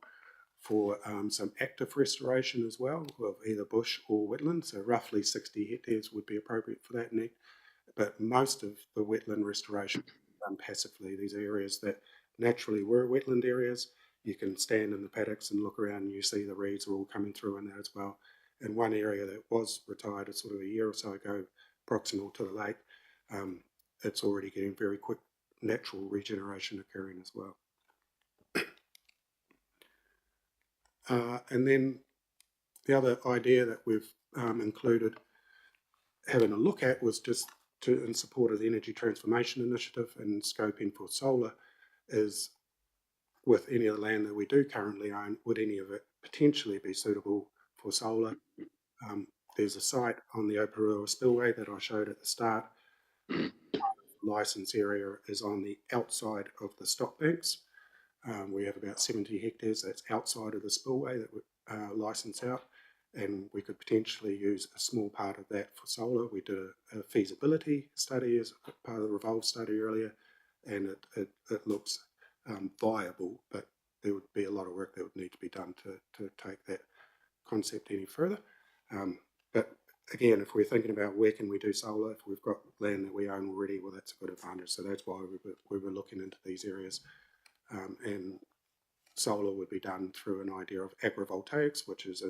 for some active restoration as well of either bush or wetland. So roughly 60 hectares would be appropriate for that net. But most of the wetland restoration is done passively. These are areas that naturally were wetland areas. You can stand in the paddocks and look around and you see the reeds are all coming through in there as well. And one area that was retired sort of a year or so ago, proximal to the lake, it's already getting very quick natural regeneration occurring as well. And then the other idea that we've included having a look at was just in support of the Energy Transformation Initiative and scoping for solar is with any of the land that we do currently own, would any of it potentially be suitable for solar? There's a site on the Operua Spillway that I showed at the start. The licence area is on the outside of the stock banks. We have about 70 hectares that's outside of the spillway that would license out, and we could potentially use a small part of that for solar. We did a feasibility study as part of the Revolve study earlier, and it looks viable, but there would be a lot of work that would need to be done to take that concept any further. But again, if we're thinking about where can we do solar, if we've got land that we own already, well, that's a good advantage. So that's why we were looking into these areas. And solar would be done through an idea of agrivoltaics, which is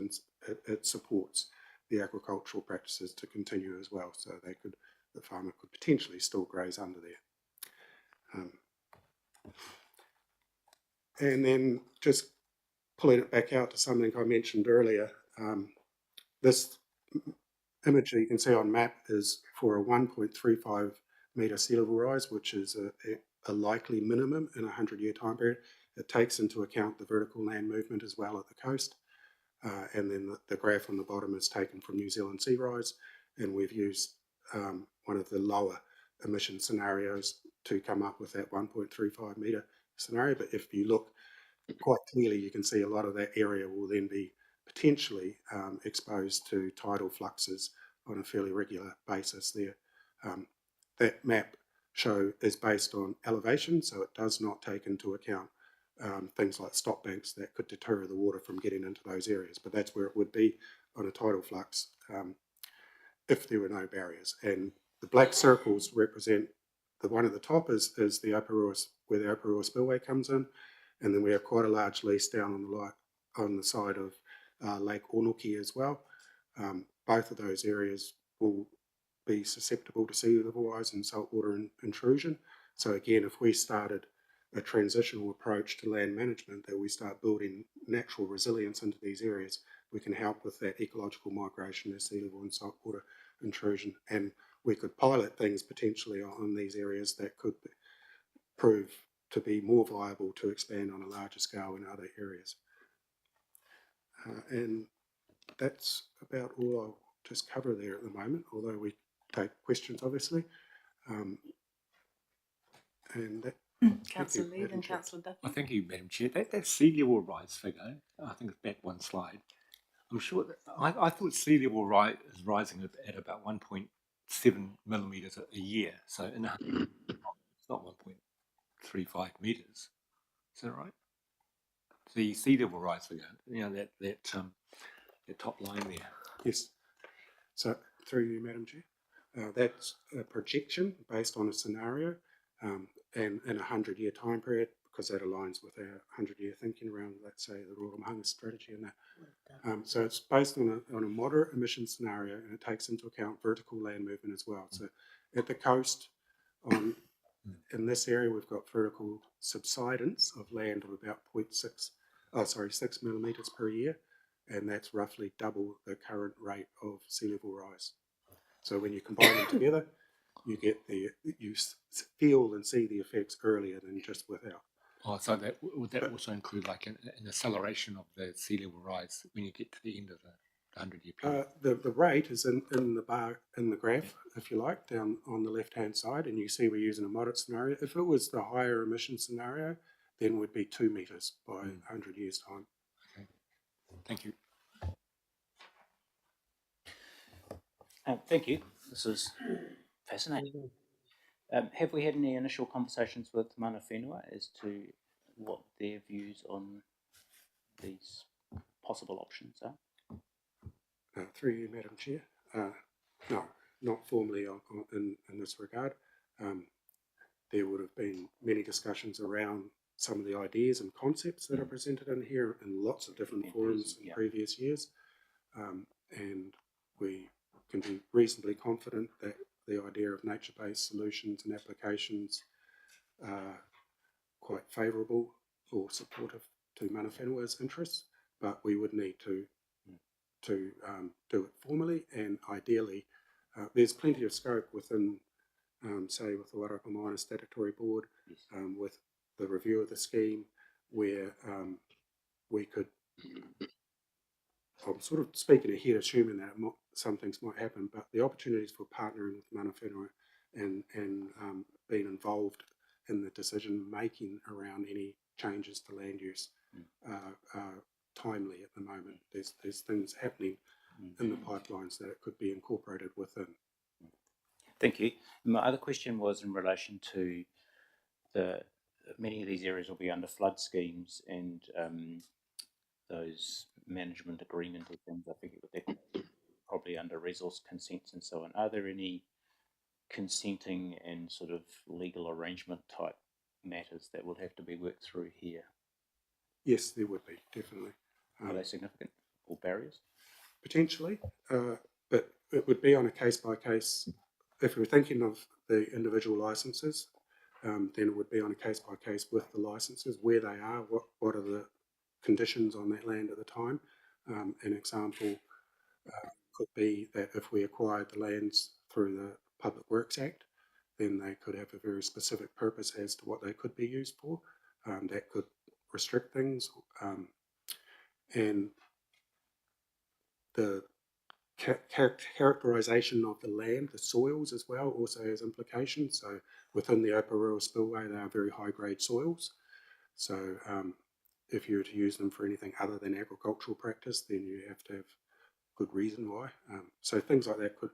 it supports the agricultural practices to continue as well. So the farmer could potentially still graze under there. And then just pulling it back out to something I mentioned earlier, this image that you can see on map is for a 1.35 metre sea level rise, which is a likely minimum in a 100-year time period. It takes into account the vertical land movement as well at the coast. And then the graph on the bottom is taken from New Zealand sea rise, and we've used one of the lower emission scenarios to come up with that 1.35 metre scenario. But if you look quite clearly, you can see a lot of that area will then be potentially exposed to tidal fluxes on a fairly regular basis there. That map is based on elevation, so it does not take into account things like stop banks that could deter the water from getting into those areas, but that's where it would be on a tidal flux if there were no barriers. And the black circles represent the one at the top is the Operua, where the Operua Spillway comes in, and then we have quite a large lease down on the side of Lake Onuki as well. Both of those areas will be susceptible to sea level rise and saltwater intrusion. So again, if we started a transitional approach to land management, that we start building natural resilience into these areas, we can help with that ecological migration as sea level and saltwater intrusion. And we could pilot things potentially on these areas that could prove to be more viable to expand on a larger scale in other areas. And that's about all I'll just cover there at the moment, although we take questions obviously. And that, Councillor Mead and Councillor Duffy. Thank you, Madam Chair. That sea level rise figure, I think it's back one slide. I'm sure that I thought sea level is rising at about 1.7 millimetres a year. So it's not 1.35 metres. Is that right? The sea level rise figure, that top line there. Yes. So through you, Madam Chair, that's a projection based on a scenario and in a 100-year time period, because that aligns with our 100-year thinking around, let's say, the Rural Mahanga strategy and that. So it's based on a moderate emission scenario, and it takes into account vertical land movement as well. So at the coast, in this area, we've got vertical subsidence of land of about 6 millimetres per year. and that's roughly double the current rate of sea level rise. So when you combine them together, you get you feel and see the effects earlier than just without. Oh, so would that also include like an acceleration of the sea level rise when you get to the end of the 100-year period? The rate is in the bar in the graph, if you like, down on the left-hand side, and you see we're using a moderate scenario. If it was the higher emission scenario, then would be 2 metres by 100 years' time. Okay. Thank you. Thank you. This is fascinating. Have we had any initial conversations with mana whenua as to what their views on these possible options are? Through you, Madam Chair. No, not formally in this regard. There would have been many discussions around some of the ideas and concepts that are presented in here in lots of different forums in previous years. And we can be reasonably confident that the idea of nature-based solutions and applications are quite favourable or supportive to mana whenua's interests, but we would need to do it formally, and ideally there's plenty of scope within, say, with the Waraka Mine Statutory Board, with the review of the scheme, where we could, I'm sort of speaking ahead, assuming that some things might happen, but the opportunities for partnering with mana whenua and being involved in the decision making around any changes to land use are timely at the moment. There's things happening in the pipelines that it could be incorporated within. Thank you. My other question was in relation to many of these areas will be under flood schemes, and those management agreement or things, I think they're probably under resource consents and so on. Are there any consenting and sort of legal arrangement type matters that will have to be worked through here? Yes, there would be, definitely. Are they significant or barriers? Potentially, but it would be on a case-by-case. If we're thinking of the individual licences, then it would be on a case-by-case with the licences, where they are, what are the conditions on that land at the time. An example could be that if we acquired the lands through the Public Works Act, then they could have a very specific purpose as to what they could be used for. That could restrict things, and the characterisation of the land, the soils as well, also has implications. So within the Oparua Spillway, they are very high-grade soils. So if you were to use them for anything other than agricultural practice, then you have to have good reason why. So things like that could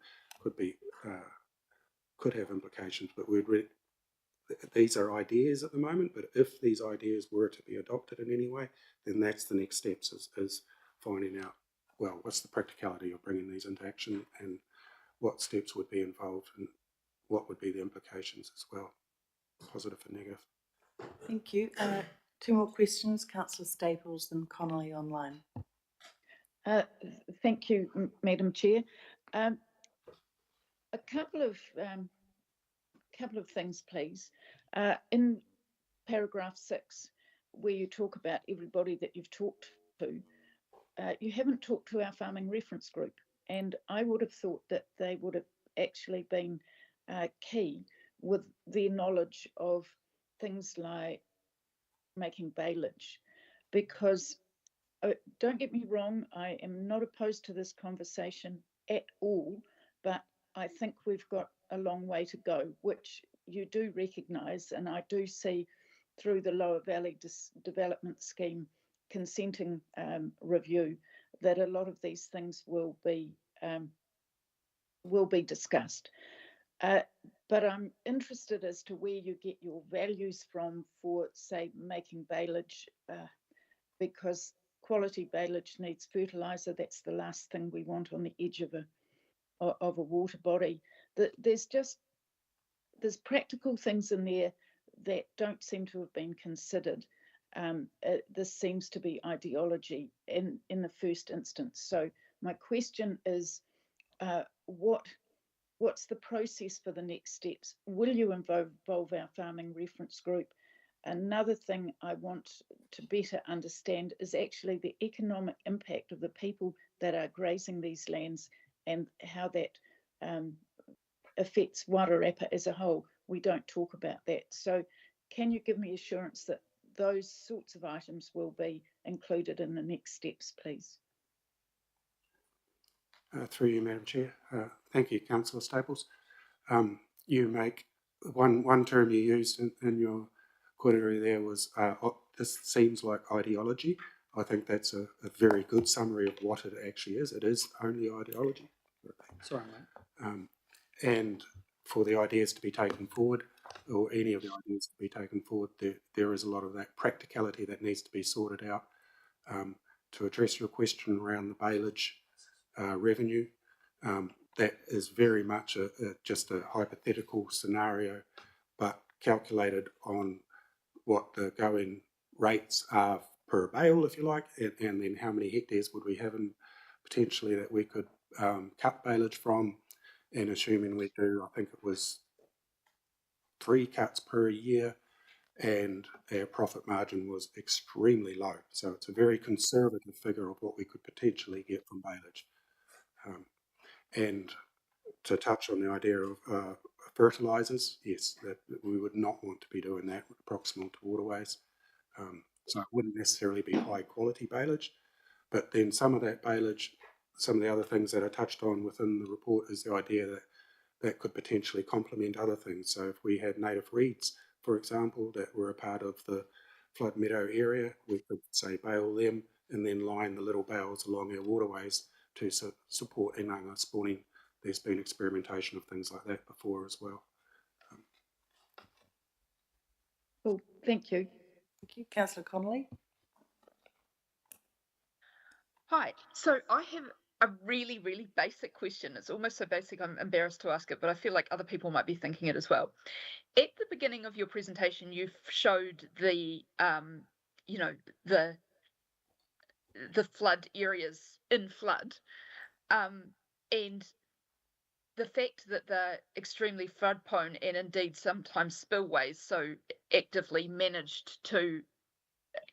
have implications. But these are ideas at the moment. But if these ideas were to be adopted in any way, then that's the next steps, is finding out, well, what's the practicality of bringing these into action, and what steps would be involved, and what would be the implications as well, positive and negative. Thank you. Two more questions, Councillor Staples and Connolly online. Thank you, Madam Chair. A couple of things, please. In paragraph 6, where you talk about everybody that you've talked to, you haven't talked to our farming reference group, and I would have thought that they would have actually been key with their knowledge of things like making baleage, because don't get me wrong, I am not opposed to this conversation at all, but I think we've got a long way to go, which you do recognise, and I do see through the Lower Valley Development Scheme consenting review that a lot of these things will be discussed. But I'm interested as to where you get your values from for, say, making baleage, because quality baleage needs fertiliser. That's the last thing we want on the edge of a water body. There's practical things in there that don't seem to have been considered. This seems to be ideology in the first instance. So my question is, what's the process for the next steps? Will you involve our farming reference group? another thing I want to better understand is actually the economic impact of the people that are grazing these lands and how that affects Wairarapa as a whole. We don't talk about that. So can you give me assurance that those sorts of items will be included in the next steps, please? Through you, Madam Chair. Thank you, Councillor Staples. You make one term you used in your query there was this seems like ideology. I think that's a very good summary of what it actually is. It is only ideology. Sorry, mate. And for the ideas to be taken forward, or any of the ideas to be taken forward, there is a lot of that practicality that needs to be sorted out. To address your question around the bailage revenue, that is very much just a hypothetical scenario, but calculated on what the going rates are per bale, if you like, and then how many hectares would we have in potentially that we could cut bailage from, and assuming we do, I think it was 3 cuts per year, and our profit margin was extremely low. So it's a very conservative figure of what we could potentially get from bailage. And to touch on the idea of fertilisers, yes, that we would not want to be doing that proximal to waterways. So it wouldn't necessarily be high quality bailage, but then some of that bailage, some of the other things that are touched on within the report is the idea that that could potentially complement other things. So if we had native reeds, for example, that were a part of the flood meadow area, we could say bale them and then line the little bales along our waterways to support inanga spawning. There's been experimentation of things like that before as well. Well, thank you. Thank you. Councillor Connolly. Hi. So I have a really, really basic question. It's almost so basic I'm embarrassed to ask it, but I feel like other people might be thinking it as well. At the beginning of your presentation, you showed the, you know, the flood areas in flood, and the fact that they're extremely flood prone and indeed sometimes spillways, so actively managed to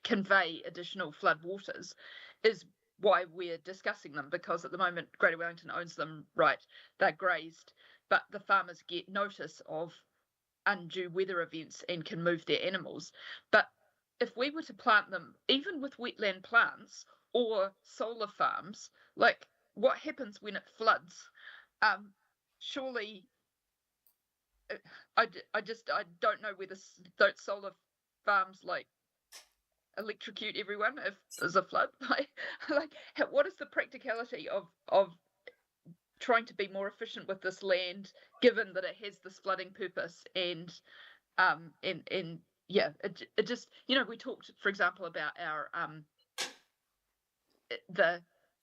convey additional flood waters, is why we're discussing them, because at the moment Greater Wellington owns them, right? They're grazed, but the farmers get notice of undue weather events and can move their animals. But if we were to plant them, even with wetland plants or solar farms, like what happens when it floods? Surely, I don't know whether those solar farms like electrocute everyone if there's a flood. Like what is the practicality of trying to be more efficient with this land, given that it has this flooding purpose? And yeah, it just, you know, we talked, for example, about our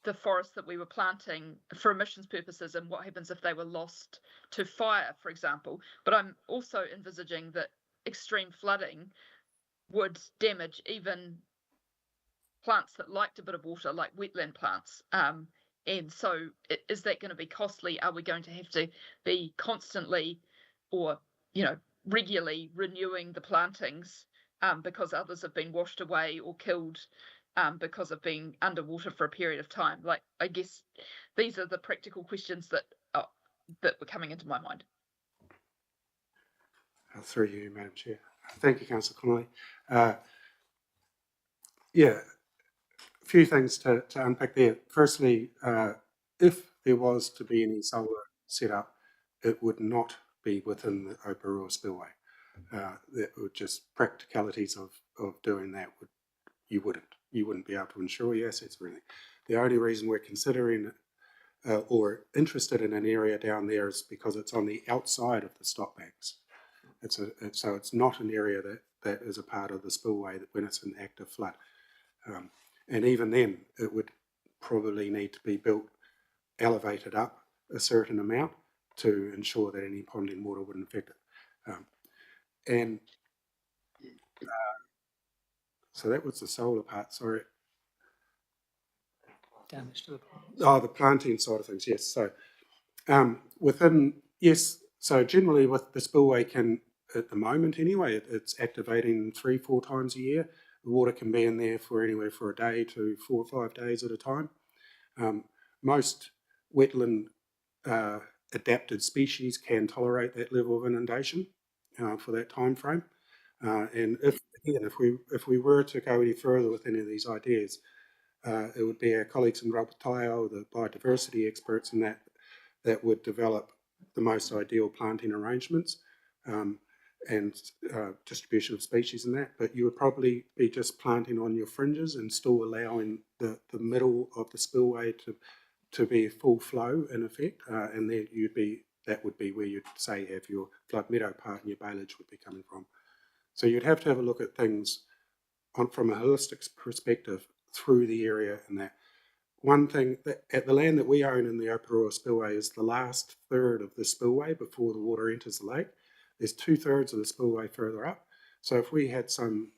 the forests that we were planting for emissions purposes and what happens if they were lost to fire, for example. But I'm also envisaging that extreme flooding would damage even plants that liked a bit of water, like wetland plants. And so is that going to be costly? Are we going to have to be constantly or, you know, regularly renewing the plantings because others have been washed away or killed because of being underwater for a period of time? Like, I guess these are the practical questions that were coming into my mind. Through you, Madam Chair. Thank you, Councillor Connolly. Yeah, a few things to unpack there. Firstly, if there was to be any solar set up, it would not be within the Oparua Spillway. That would just practicalities of doing that you wouldn't be able to insure your assets or anything. The only reason we're considering or interested in an area down there is because it's on the outside of the stock banks. So it's not an area that is a part of the spillway when it's an active flood. And even then, it would probably need to be built, elevated up a certain amount to ensure that any ponding water wouldn't affect it. So that was the solar part, sorry. Damage to the plants. Oh, the planting side of things, yes. So so generally with the spillway at the moment anyway, it's activating 3-4 times a year. The water can be in there for anywhere for a day to 4 or 5 days at a time. Most wetland adapted species can tolerate that level of inundation for that time frame. And if we were to go any further with any of these ideas, it would be our colleagues in Rapataio, the biodiversity experts in that would develop the most ideal planting arrangements and distribution of species in that. But you would probably be just planting on your fringes and still allowing the middle of the spillway to be full flow in effect, and then that would be where you'd say have your flood meadow part and your bailage would be coming from. So you'd have to have a look at things from a holistic perspective through the area. And that one thing that at the land that we own in the Oparoa Spillway is the last third of the spillway before the water enters the lake. There's 2/3 of the spillway further up. So if we had some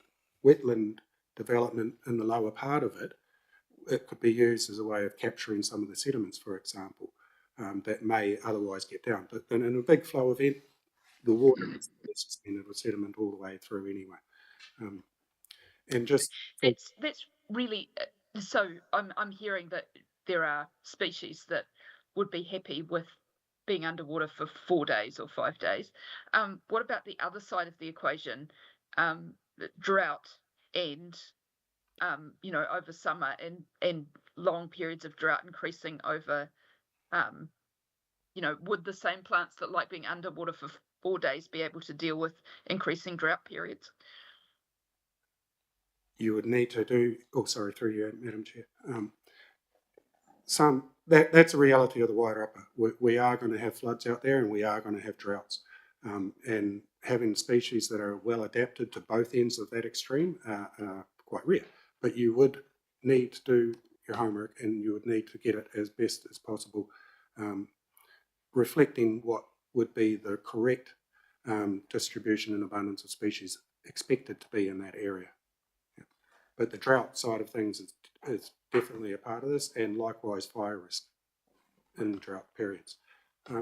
wetland development in the lower part of it, it could be used as a way of capturing some of the sediments, for example, that may otherwise get down. But then in a big flow event, the water is suspended with sediment all the way through anyway. And just That's really so. I'm hearing that there are species that would be happy with being underwater for 4 days or 5 days. What about the other side of the equation, drought and over summer and long periods of drought increasing over, would the same plants that like being underwater for 4 days be able to deal with increasing drought periods? you would need to do, through you, Madam Chair. That's a reality of the Wairarapa. We are going to have floods out there and we are going to have droughts. And having species that are well adapted to both ends of that extreme are quite rare. But you would need to do your homework and you would need to get it as best as possible, reflecting what would be the correct distribution and abundance of species expected to be in that area. But the drought side of things is definitely a part of this, and likewise fire risk in drought periods.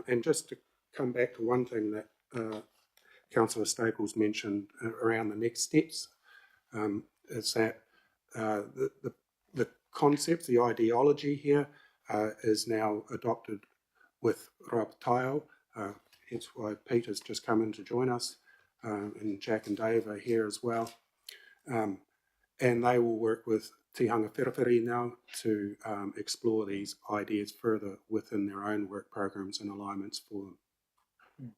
And just to come back to one thing that Councillor Staples mentioned around the next steps, is that the concept, the ideology here is now adopted with Rapataio. Hence why Peter's just come in to join us, and Jack and Dave are here as well. And they will work with Tihanga Whirawhiri now to explore these ideas further within their own work programs and alignments for them.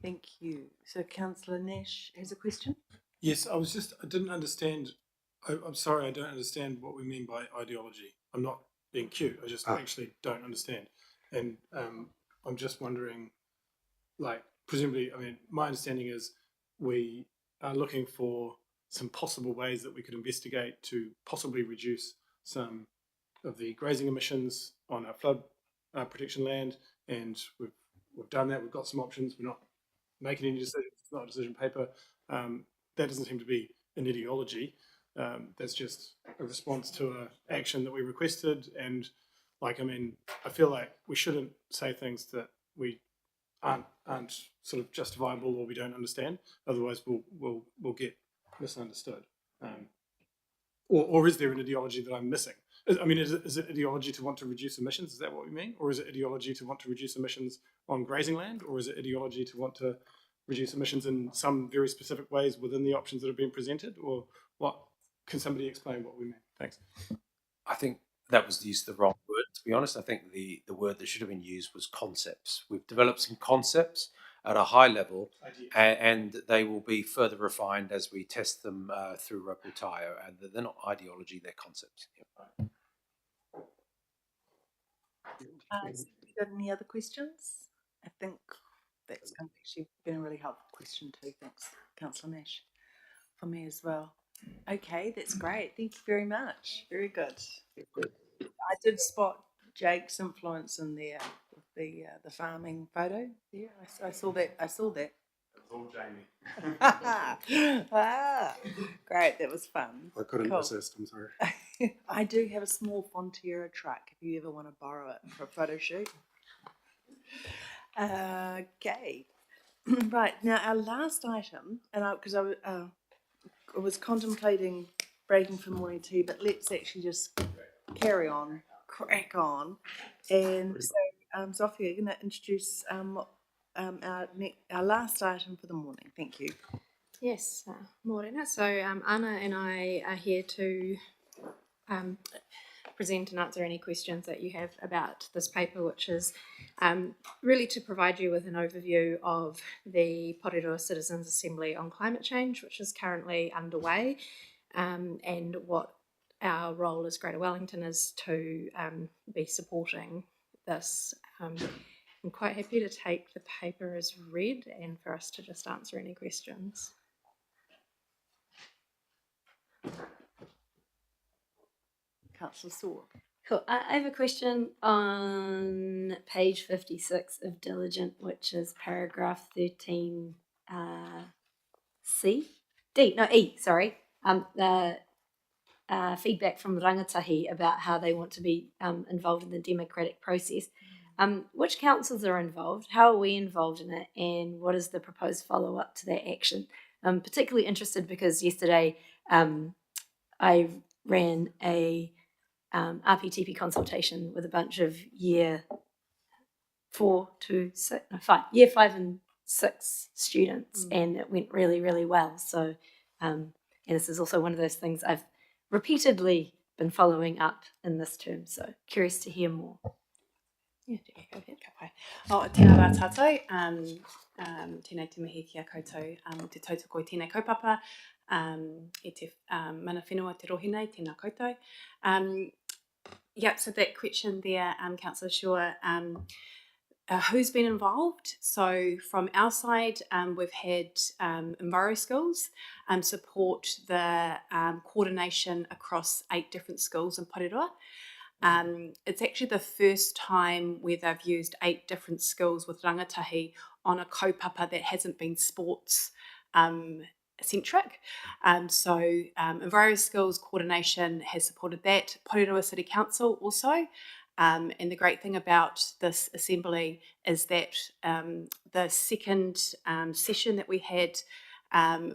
Thank you. So Councillor Nash has a question? Yes, I didn't understand. I'm sorry, I don't understand what we mean by ideology. I'm not being cute, I just actually don't understand. And I'm just wondering, presumably, my understanding is we are looking for some possible ways that we could investigate to possibly reduce some of the grazing emissions on our flood protection land, and we've done that. We've got some options. We're not making any decisions. It's not a decision paper. That doesn't seem to be an ideology. That's just a response to an action that we requested. And I feel like we shouldn't say things that we aren't sort of justifiable or we don't understand. Otherwise, we'll get misunderstood. Or is there an ideology that I'm missing? Is it ideology to want to reduce emissions? Is that what we mean? Or is it ideology to want to reduce emissions on grazing land? Or is it ideology to want to reduce emissions in some very specific ways within the options that have been presented? Or what? Can somebody explain what we mean? Thanks. I think that was used the wrong word, to be honest. I think the word that should have been used was concepts. We've developed some concepts at a high level, and they will be further refined as we test them through Rapataio. And they're not ideology, they're concepts. You got any other questions? I think that's actually been a really helpful question too. Thanks, Councillor Nash, for me as well. Okay, that's great. Thank you very much. Very good. I did spot Jake's influence in there with the farming photo. Yeah, I saw that. I saw that. It was all Jamie. Great. That was fun. I couldn't resist, I'm sorry. I do have a small Fonterra truck if you ever want to borrow it for a photo shoot. Okay. Right, now our last item, and because I was contemplating breaking for morning tea, but let's actually just crack on. And so, Sophia, you're going to introduce our last item for the morning. Thank you. Yes, morena. So Anna and I are here to present and answer any questions that you have about this paper, which is really to provide you with an overview of the Porirua Citizens Assembly on climate change, which is currently underway, and what our role as Greater Wellington is to be supporting this. I'm quite happy to take the paper as read and for us to just answer any questions. Councillor Saw. Cool. I have a question on page 56 of Diligent, which is paragraph 13 E, sorry. The feedback from Rangatahi about how they want to be involved in the democratic process. Which councils are involved? How are we involved in it? And what is the proposed follow-up to that action? I'm particularly interested because yesterday I ran a RPTP consultation with a bunch of year 5 and 6 students, and it went really, really well. So, and this is also one of those things I've repeatedly been following up in this term. So, curious to hear more. Yeah, go ahead, ka pai. Tēnā rā tātou, tēnei te mihi kia koutou, te tautoko I tēnei kaupapa, I te mana whenua te rohi nei, tēnā koutou. So that question there, Councillor Shaw, who's been involved? So from our side, we've had Enviro Schools support the coordination across 8 different schools in Porirua. It's actually the first time where they've used 8 different schools with rangatahi on a kaupapa that hasn't been sports centric. So Enviro Schools coordination has supported that. Porirua City Council also. And the great thing about this assembly is that the second session that we had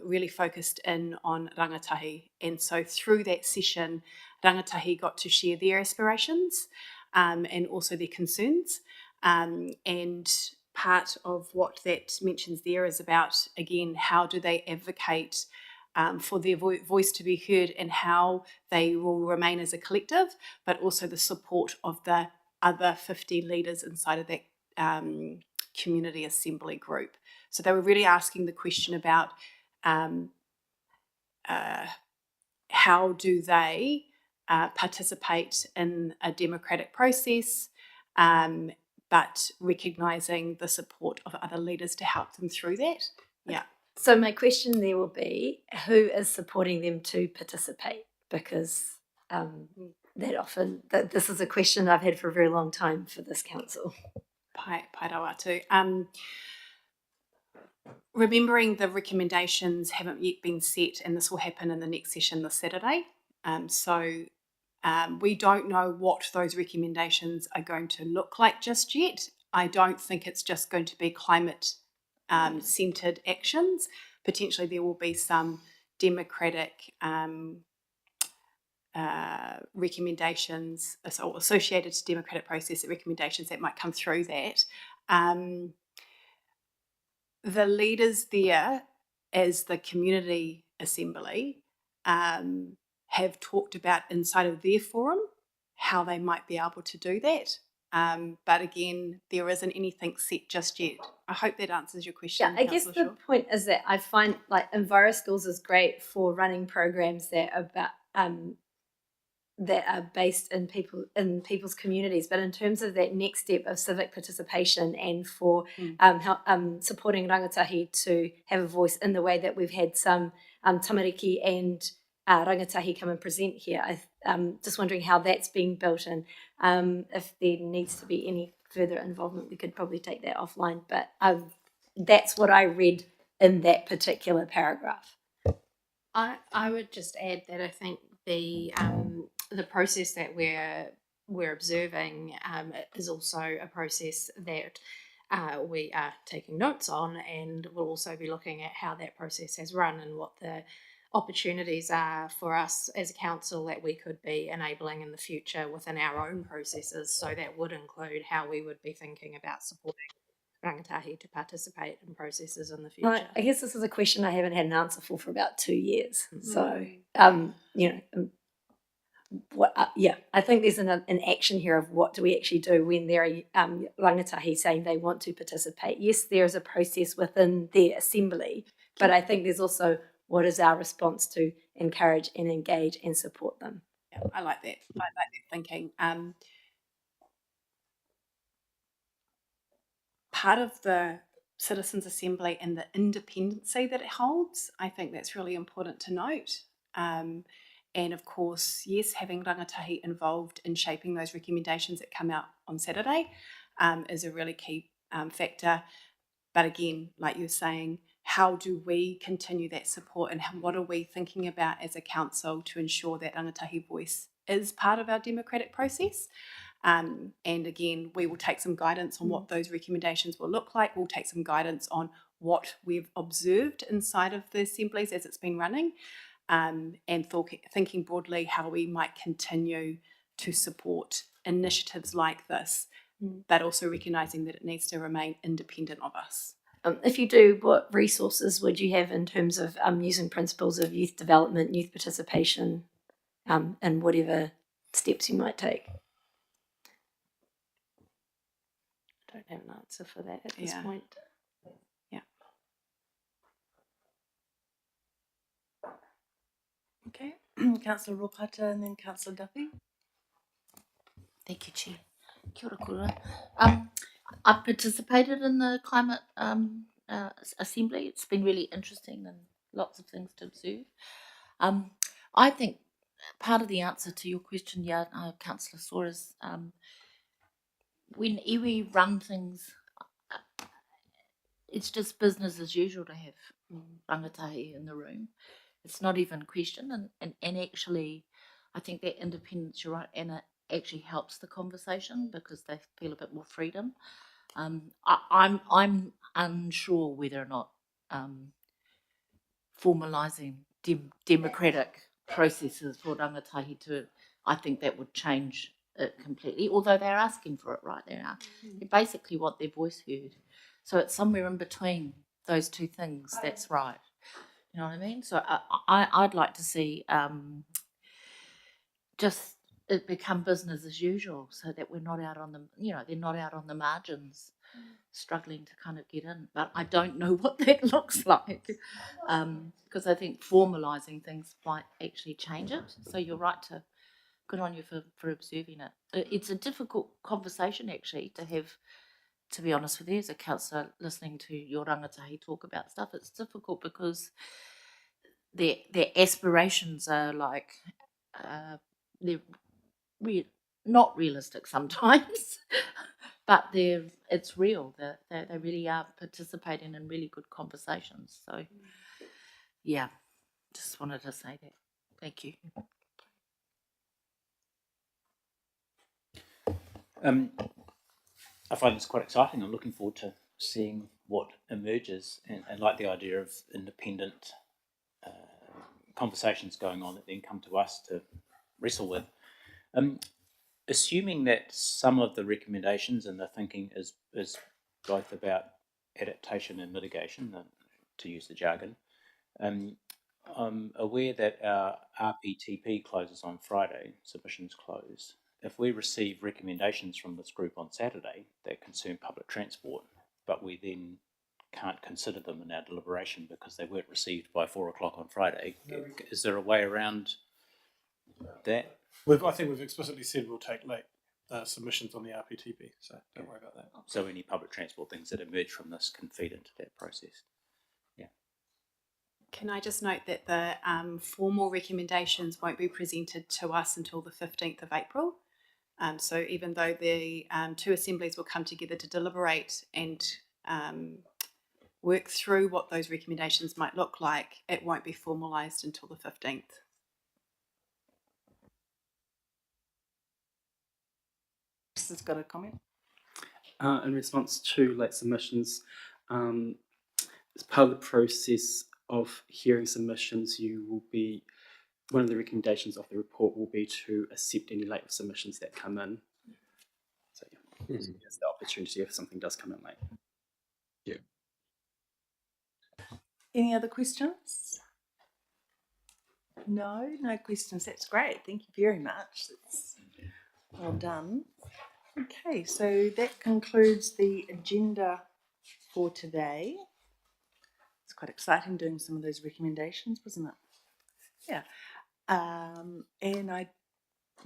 really focused in on rangatahi. And so through that session, rangatahi got to share their aspirations and also their concerns. And part of what that mentions there is about, again, how do they advocate for their voice to be heard and how they will remain as a collective, but also the support of the other 50 leaders inside of that community assembly group. So they were really asking the question about how do they participate in a democratic process, but recognising the support of other leaders to help them through that. Yeah. So my question there will be, who is supporting them to participate? Because this is a question I've had for a very long time for this council. Pai rawa too. Remembering the recommendations haven't yet been set, and this will happen in the next session this Saturday. So we don't know what those recommendations are going to look like just yet. I don't think it's just going to be climate centred actions. Potentially there will be some democratic recommendations associated to democratic process recommendations that might come through that. The leaders there as the community assembly have talked about inside of their forum how they might be able to do that. But again, there isn't anything set just yet. I hope that answers your question. Yeah, I guess the point is that I find like Enviro Schools is great for running programs that are about that are based in people's communities, but in terms of that next step of civic participation and for supporting rangatahi to have a voice in the way that we've had some tamariki and rangatahi come and present here, I'm just wondering how that's being built in. If there needs to be any further involvement, we could probably take that offline, but that's what I read in that particular paragraph. I would just add that I think the process that we're observing is also a process that we are taking notes on, and we'll also be looking at how that process has run and what the opportunities are for us as a council that we could be enabling in the future within our own processes. So that would include how we would be thinking about supporting rangatahi to participate in processes in the future. Right. I guess this is a question I haven't had an answer for about 2 years. So, I think there's an action here of what do we actually do when there are rangatahi saying they want to participate. Yes, there is a process within their assembly, but I think there's also what is our response to encourage and engage and support them. Yeah, I like that. I like that thinking. Part of the Citizens Assembly and the independency that it holds, I think that's really important to note. And of course, yes, having rangatahi involved in shaping those recommendations that come out on Saturday is a really key factor. But again, like you're saying, how do we continue that support, and what are we thinking about as a council to ensure that rangatahi voice is part of our democratic process? And again, we will take some guidance on what those recommendations will look like. We'll take some guidance on what we've observed inside of the assemblies as it's been running, and thinking broadly how we might continue to support initiatives like this, but also recognising that it needs to remain independent of us. If you do, what resources would you have in terms of using principles of youth development, youth participation, and whatever steps you might take? I don't have an answer for that at this point. Yeah. Okay, Councillor Ropata and then Councillor Duffy. Thank you, Chair. Kia ora koutou. I've participated in the climate assembly. It's been really interesting and lots of things to observe. I think part of the answer to your question, Councillor Saw, is when iwi run things, it's just business as usual to have rangatahi in the room. It's not even a question, and actually, I think that independence, you're right, and it actually helps the conversation because they feel a bit more freedom. I'm unsure whether or not formalising democratic processes for rangatahi I think that would change it completely, although they're asking for it right there. They basically want their voice heard. So it's somewhere in between those two things, that's right. You know what I mean? So I'd like to see just it become business as usual so that we're not out on the, they're not out on the margins struggling to kind of get in. But I don't know what that looks like because I think formalising things might actually change it. So you're right to, good on you for observing it. It's a difficult conversation actually to have, to be honest with you, as a councillor listening to your rangatahi talk about stuff. It's difficult because their aspirations are like, they're not realistic sometimes, but it's real. They really are participating in really good conversations. So, yeah, just wanted to say that. Thank you. I find this quite exciting. I'm looking forward to seeing what emerges, and like the idea of independent conversations going on that then come to us to wrestle with. Assuming that some of the recommendations and the thinking is both about adaptation and mitigation, to use the jargon, I'm aware that our RPTP closes on Friday, submissions close. If we receive recommendations from this group on Saturday that concern public transport, but we then can't consider them in our deliberation because they weren't received by 4 o'clock on Friday, is there a way around that? I think we've explicitly said we'll take late submissions on the RPTP, so don't worry about that. So any public transport things that emerge from this can feed into that process. Yeah. Can I just note that the formal recommendations won't be presented to us until the 15th of April. So even though the two assemblies will come together to deliberate and work through what those recommendations might look like, it won't be formalised until the 15th. Chris has got a comment. in response to late submissions. As part of the process of hearing submissions, one of the recommendations of the report will be to accept any late submissions that come in. So yeah, so there's the opportunity if something does come in late. Yeah. Any other questions? No questions. That's great. Thank you very much. That's well done. Okay, so that concludes the agenda for today. It's quite exciting doing some of those recommendations, wasn't it? Yeah. And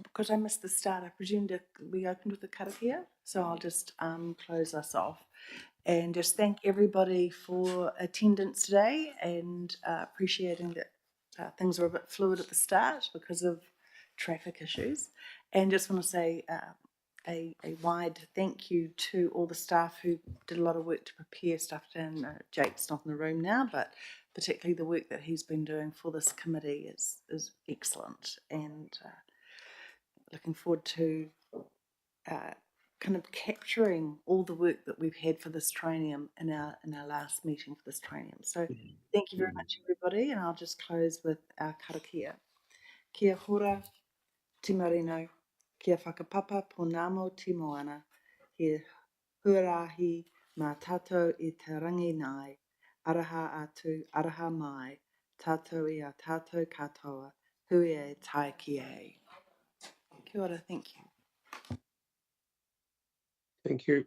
because I missed the start, I presume that we opened with the karakia, so I'll just close us off and just thank everybody for attendance today and appreciating that things were a bit fluid at the start because of traffic issues. And just want to say a wide thank you to all the staff who did a lot of work to prepare stuff. And Jake's not in the room now, but particularly the work that he's been doing for this committee is excellent. And looking forward to kind of capturing all the work that we've had for this training in our last meeting for this training. So thank you very much, everybody, and I'll just close with our karakia. Kia hora, te marino, kia whakapapa ponamo te moana, he huarahi mā tātou I te rangi nai, araha atu, araha mai, tātou I a tātou katoa, hui e tai ki e. Kia ora, thank you. Thank you.